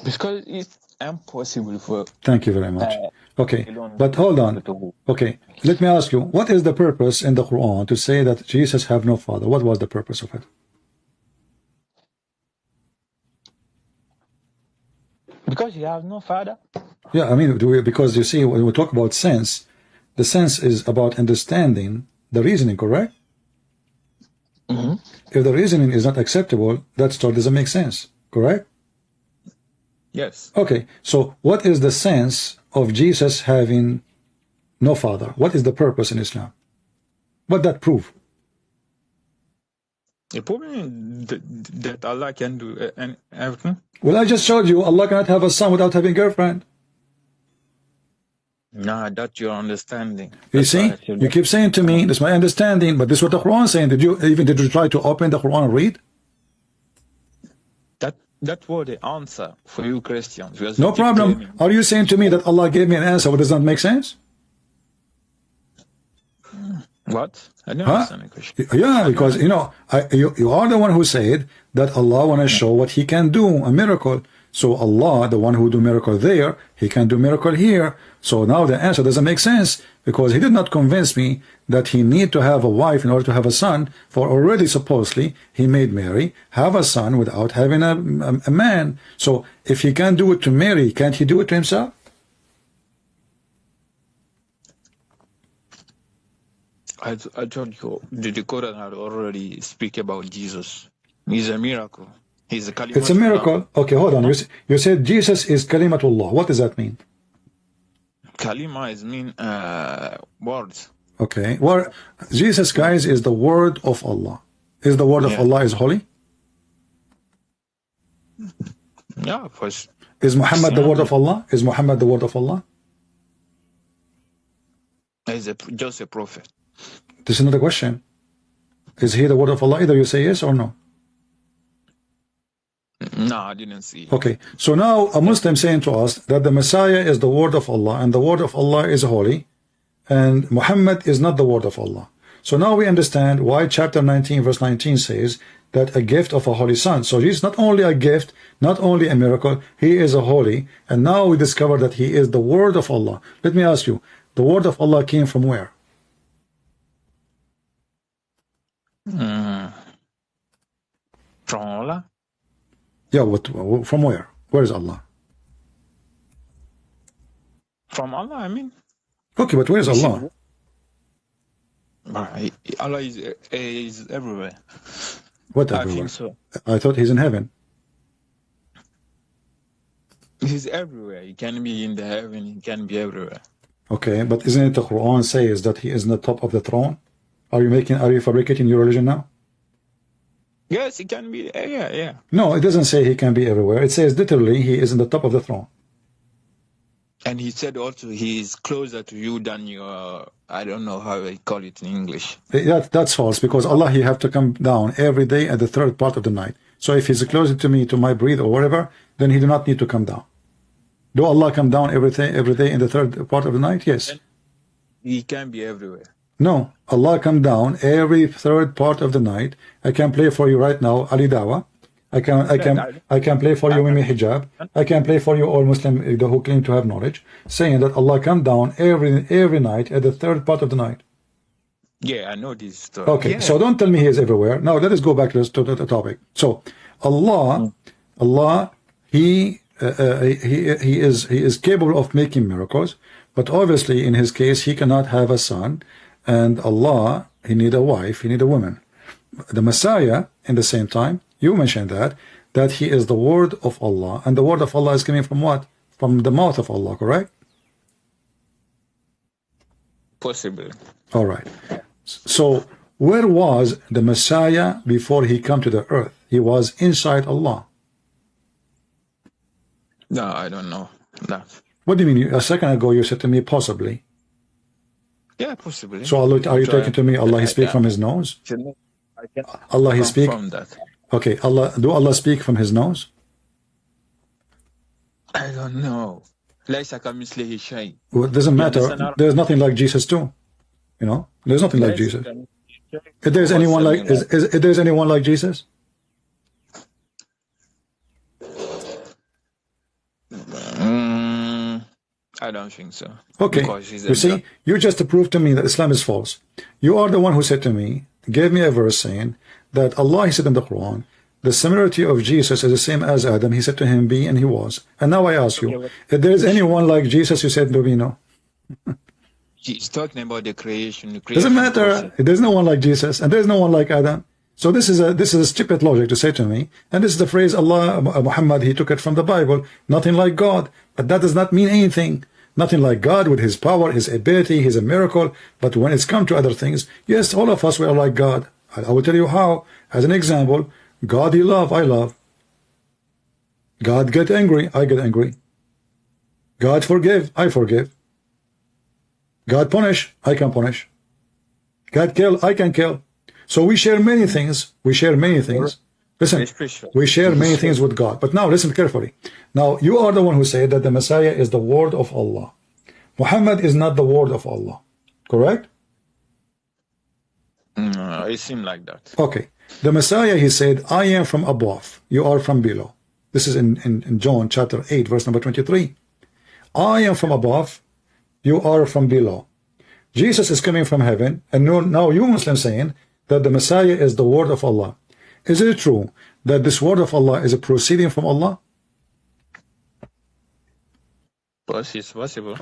Because it's impossible for. Thank you very much. Okay, but hold on. Okay, let me ask you, what is the purpose in the Quran to say that Jesus have no father? What was the purpose of it? Because he has no father. Yeah, I mean, because you see, when we talk about sense, the sense is about understanding the reasoning, correct? If the reasoning is not acceptable, that story doesn't make sense, correct? Yes. Okay, so what is the sense of Jesus having no father? What is the purpose in Islam? What that prove? The problem that Allah can do everything. Well, I just showed you Allah cannot have a son without having a girlfriend. Nah, that's your understanding. You see, you keep saying to me, "This is my understanding," but this is what the Quran is saying. Did you try to open the Quran and read? That was the answer for you Christians. No problem. Are you saying to me that Allah gave me an answer what does not make sense? What? I don't understand the question. Yeah, because you are the one who said that Allah want to show what He can do, a miracle. So Allah, the one who do miracle there, He can do miracle here. So now the answer doesn't make sense because He did not convince me that He need to have a wife in order to have a son. For already supposedly He made Mary have a son without having a man. So if He can do it to Mary, can't He do it to Himself? I told you the Quran had already speak about Jesus. He's a miracle. He's a Kalimatullah. It's a miracle. Okay, hold on. You said Jesus is Kalimatullah. What does that mean? Kalima is mean words. Okay. Well, Jesus, guys, is the word of Allah. Is the word of Allah is holy? Yeah, of course. Is Muhammad the word of Allah? Is Muhammad the word of Allah? He's just a prophet. This is not a question. Is he the word of Allah? Either you say yes or no. No, I didn't see. Okay, so now a Muslim saying to us that the Messiah is the word of Allah and the word of Allah is holy and Muhammad is not the word of Allah. So now we understand why chapter 19 verse 19 says that a gift of a holy son. So he's not only a gift, not only a miracle, he is a holy, and now we discover that he is the word of Allah. Let me ask you, the word of Allah came from where? From Allah? Yeah, from where? Where is Allah? From Allah, I mean. Okay, but where is Allah? Allah is everywhere. What everywhere? I think so. I thought he's in heaven. He's everywhere. He can be in the heaven. He can be everywhere. Okay, but isn't it the Quran says that he is in the top of the throne? Are you fabricating your religion now? Yes, he can be. Yeah. No, it doesn't say he can be everywhere. It says literally he is in the top of the throne. And he said also he is closer to you than your, I don't know how I call it in English. That's false, because Allah, he have to come down every day at the third part of the night. So if he's closer to me, to my breath or whatever, then he do not need to come down. Do Allah come down every day in the third part of the night? Yes. He can be everywhere. No, Allah come down every third part of the night. I can play for you right now, Ali Dawa. I can play for you Mimi Hijab. I can play for you all Muslim who claim to have knowledge, saying that Allah come down every night at the third part of the night. Yeah, I know this story. Okay, yeah. So don't tell me he is everywhere. Now let us go back to the topic. So Allah, he is capable of making miracles, but obviously in his case he cannot have a son, and Allah, he need a wife, he need a woman. The Messiah, in the same time, you mentioned that he is the word of Allah, and the word of Allah is coming from what? From the mouth of Allah, correct? Possibly. All right. So Where was the Messiah before he come to the earth? He was inside Allah. No, I don't know that. What do you mean? A second ago you said to me possibly. Yeah, possibly. So Allah, are you talking to me? Allah, he speak from his nose? Allah, he speak from that. Okay, Allah, do Allah speak from his nose? I don't know. Well, it doesn't matter. There's nothing like Jesus too. You know, there's nothing like Jesus. If there's anyone like, is there's anyone like Jesus? I don't think so. Okay, you see, you just proved to me that Islam is false. You are the one who said to me, gave me a verse saying that Allah, he said in the Quran, the similarity of Jesus is the same as Adam. He said to him, be, and he was. And now I ask you, if there's anyone like Jesus, you said, no. He's talking about the creation. Doesn't matter. There's no one like Jesus, and there's no one like Adam. So this is a stupid logic to say to me. And this is the phrase Allah, Muhammad, he took it from the Bible. Nothing like God. But that does not mean anything. Nothing like God with his power, his ability, his miracle. But when it's come to other things, yes, all of us, we are like God. I will tell you how. As an example, God he love, I love. God get angry, I get angry. God forgive, I forgive. God punish, I can punish. God kill, I can kill. So we share many things. We share many things. Listen, we share many things with God. But now listen carefully. Now you are the one who said that the Messiah is the word of Allah. Muhammad is not the word of Allah. Correct? No, it seemed like that. Okay. The Messiah, he said, I am from above. You are from below. This is in John chapter 8, verse number 23. I am from above. You are from below. Jesus is coming from heaven. And now you Muslims saying that the Messiah is the word of Allah. Is it true that this word of Allah is a proceeding from Allah? It's possible.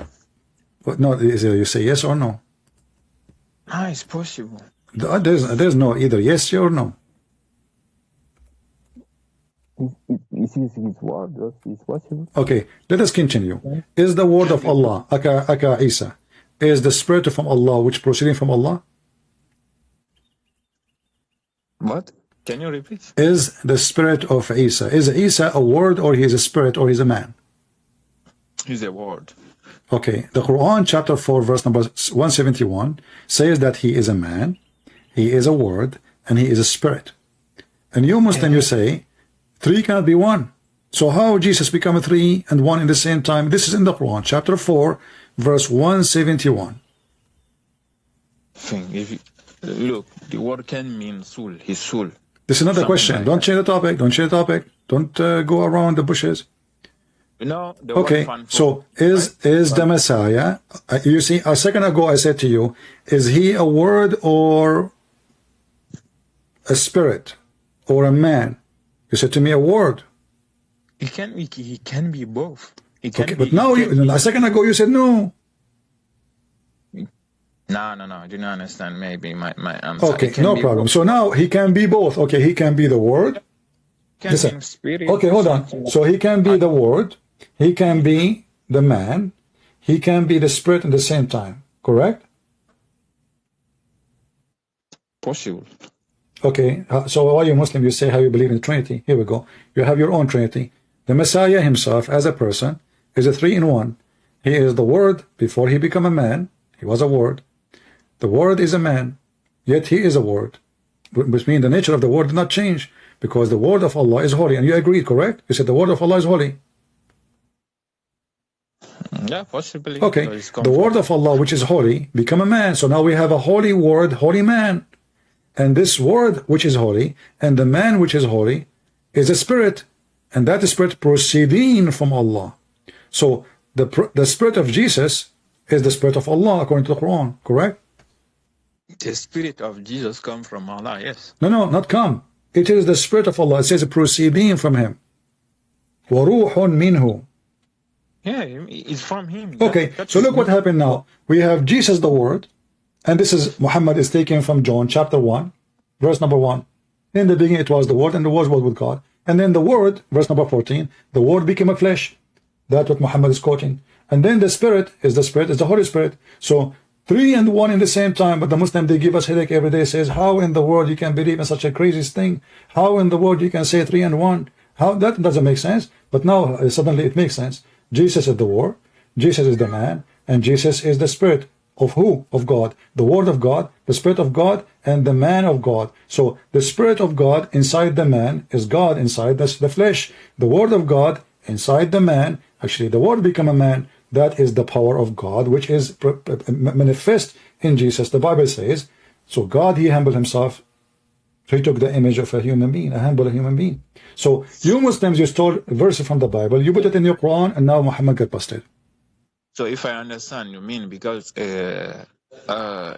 But no, you say yes or no? Ah, it's possible. There's no either yes or no. It's word. It's possible. Okay, let us continue. Is the word of Allah, aka Isa, is the spirit from Allah which proceeding from Allah? What? Can you repeat? Is the spirit of Isa, is Isa a word, or he is a spirit, or he's a man? He's a word. Okay, the Quran chapter 4 verse number 171 says that he is a man, he is a word, and he is a spirit. And you Muslim, you say three cannot be one. So how Jesus become a three and one in the same time? This is in the Quran chapter 4 verse 171. Look, the word can mean soul, his soul. This is another question. Like don't change the topic. Don't change the topic. Don't go around the bushes. No. Okay. So is the Messiah? You see, a second ago I said to you, is he a word or a spirit or a man? You said to me a word. He can be both. Okay, but now a second ago you said no. No, I do not understand maybe my answer. Okay, no problem. Both. So now he can be both. Okay, he can be the word. Listen. Spirit, okay, hold on. So he can be the word, he can be the man, he can be the spirit at the same time. Correct? Possible. Okay, so why you Muslim, you say how you believe in the Trinity. Here we go. You have your own Trinity. The Messiah himself as a person is a three-in-one. He is the word before he became a man. He was a word. The word is a man, yet he is a word. Which means the nature of the word did not change, because the word of Allah is holy. And you agreed, correct? You said the word of Allah is holy. Yeah, possibly. Okay, the word of Allah, which is holy, become a man. So now we have a holy word, holy man. And this word, which is holy, and the man, which is holy, is a spirit. And that spirit proceeding from Allah. So the spirit of Jesus is the spirit of Allah, according to the Quran, correct? The spirit of Jesus come from Allah, yes. No, not come. It is the spirit of Allah. It says proceeding from him. وَرُوحٌ مِّنْهُ. Yeah, it's from him. Okay, so look what happened now. We have Jesus the word, and this is Muhammad is taken from John chapter 1, verse number 1. In the beginning it was the word, and the word was with God. And then the word, verse number 14, the word became a flesh. That's what Muhammad is quoting. And then the spirit is the Holy Spirit. So 3 and 1 in the same time. But the Muslim, they give us headache every day, says, how in the world you can believe in such a crazy thing? How in the world you can say 3 and 1? How that doesn't make sense. But now suddenly it makes sense. Jesus is the Word, Jesus is the man, and Jesus is the Spirit of who? Of God. The Word of God, the Spirit of God, and the man of God. So the Spirit of God inside the man is God inside the flesh. The Word of God inside the man, actually the Word become a man. That is the power of God, which is manifest in Jesus. The Bible says, so God, he humbled himself. So he took the image of a human being, a humble human being. So you Muslims, you stole verses from the Bible, you put it in your Quran, and now Muhammad got busted. So if I understand, you mean because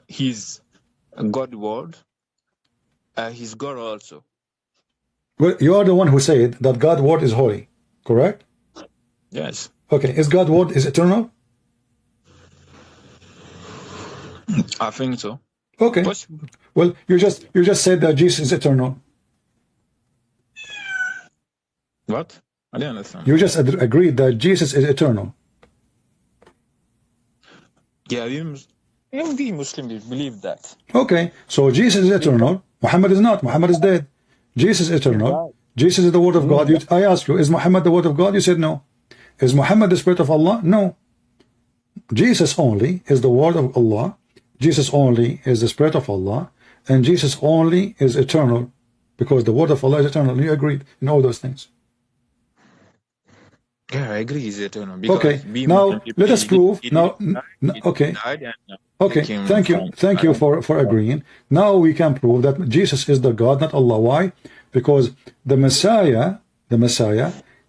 he's God word, he's God also. Well, you are the one who said that God's word is holy, correct? Yes. Okay, is God's word is eternal? I think so. Okay. Possible. Well, you just said that Jesus is eternal. What? I didn't understand. You just agreed that Jesus is eternal. Yeah, we Muslims believe that. Okay, so Jesus is eternal. Muhammad is not. Muhammad is dead. Jesus is eternal. Jesus is the word of God. I asked you, is Muhammad the word of God? You said no. Is Muhammad the Spirit of Allah? No. Jesus only is the word of Allah. Jesus only is the Spirit of Allah. And Jesus only is eternal, because the word of Allah is eternal. You agreed in all those things. Yeah, I agree he's eternal. Okay, now let us prove. Okay. Okay, thank you for agreeing. Now we can prove that Jesus is the God, not Allah. Why? Because the Messiah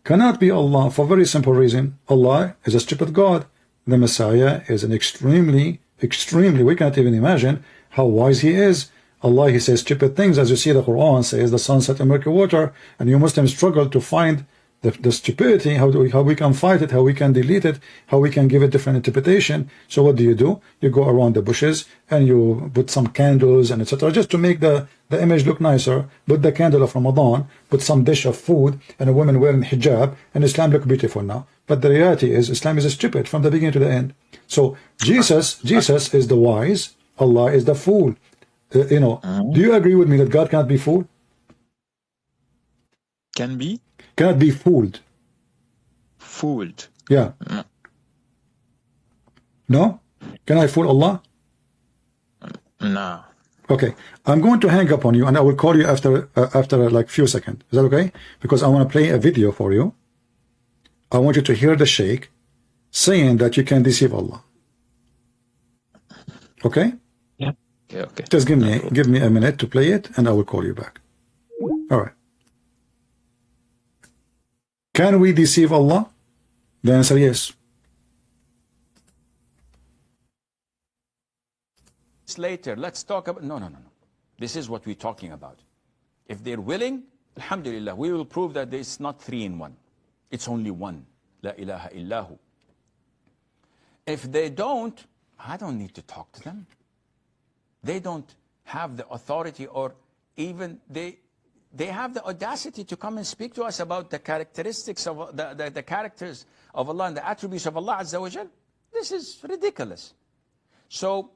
cannot be Allah for a very simple reason. Allah is a stupid God. The Messiah is an extremely, we cannot even imagine how wise he is. Allah, he says stupid things, as you see the Quran says the sun set in murky water, and you Muslims struggle to find the stupidity, how we can fight it, how we can delete it, how we can give it different interpretation. So what do? You go around the bushes and you put some candles and etc. just to make the image look nicer. Put the candle of Ramadan, put some dish of food, and a woman wearing hijab, and Islam look beautiful now. But the reality is Islam is stupid from the beginning to the end. So Jesus is the wise, Allah is the fool. Do you agree with me that God cannot be fooled? Can be? Cannot be fooled. Fooled? Yeah. No? Can I fool Allah? No. Okay. I'm going to hang up on you, and I will call you after like few seconds. Is that okay? Because I want to play a video for you. I want you to hear the Sheikh saying that you can deceive Allah. Okay? Yeah. Yeah, okay. Just give me a minute to play it, and I will call you back. All right. Can we deceive Allah? The answer yes. Later, let's talk about... No. This is what we're talking about. If they're willing, alhamdulillah, we will prove that it's not 3 in 1. It's only one. La ilaha illahu. If they don't, I don't need to talk to them. They don't have the authority, or even they have the audacity to come and speak to us about the characteristics of the characters of Allah and the attributes of Allah Azza wa Jal. This is ridiculous. So,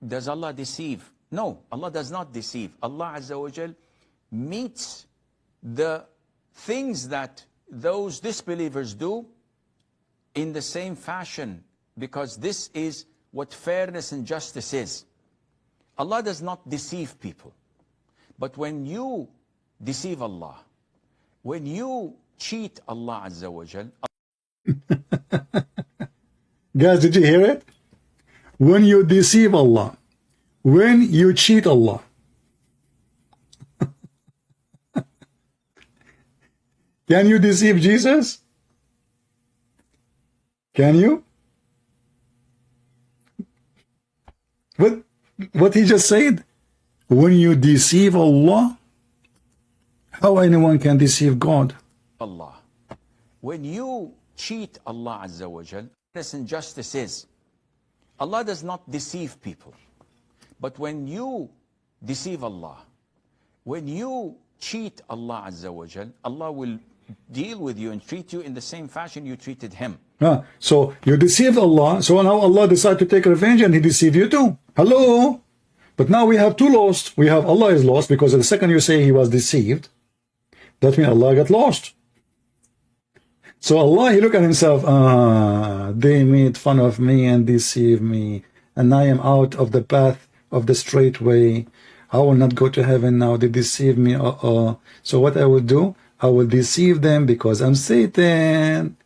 does Allah deceive? No, Allah does not deceive. Allah Azza wa Jal meets the things that those disbelievers do in the same fashion, because this is what fairness and justice is. Allah does not deceive people. But when you deceive Allah, when you cheat Allah Azza wa Jal... Guys, did you hear it? When you deceive Allah, when you cheat Allah. Can you deceive Jesus? Can you? What he just said? When you deceive Allah, how anyone can deceive God? Allah. When you cheat Allah Azza wa Jal, fairness and justice is, Allah does not deceive people. But when you deceive Allah, when you cheat Allah Azza wa Jal, Allah will deal with you and treat you in the same fashion you treated Him. So you deceived Allah. So now Allah decided to take revenge and he deceived you too. Hello? But now we have two lost. We have Allah is lost because the second you say he was deceived, that means Allah got lost. So Allah, he look at himself, they made fun of me and deceive me, and I am out of the path of the straight way. I will not go to heaven now. They deceive me. So what I will do, I will deceive them because I'm Satan.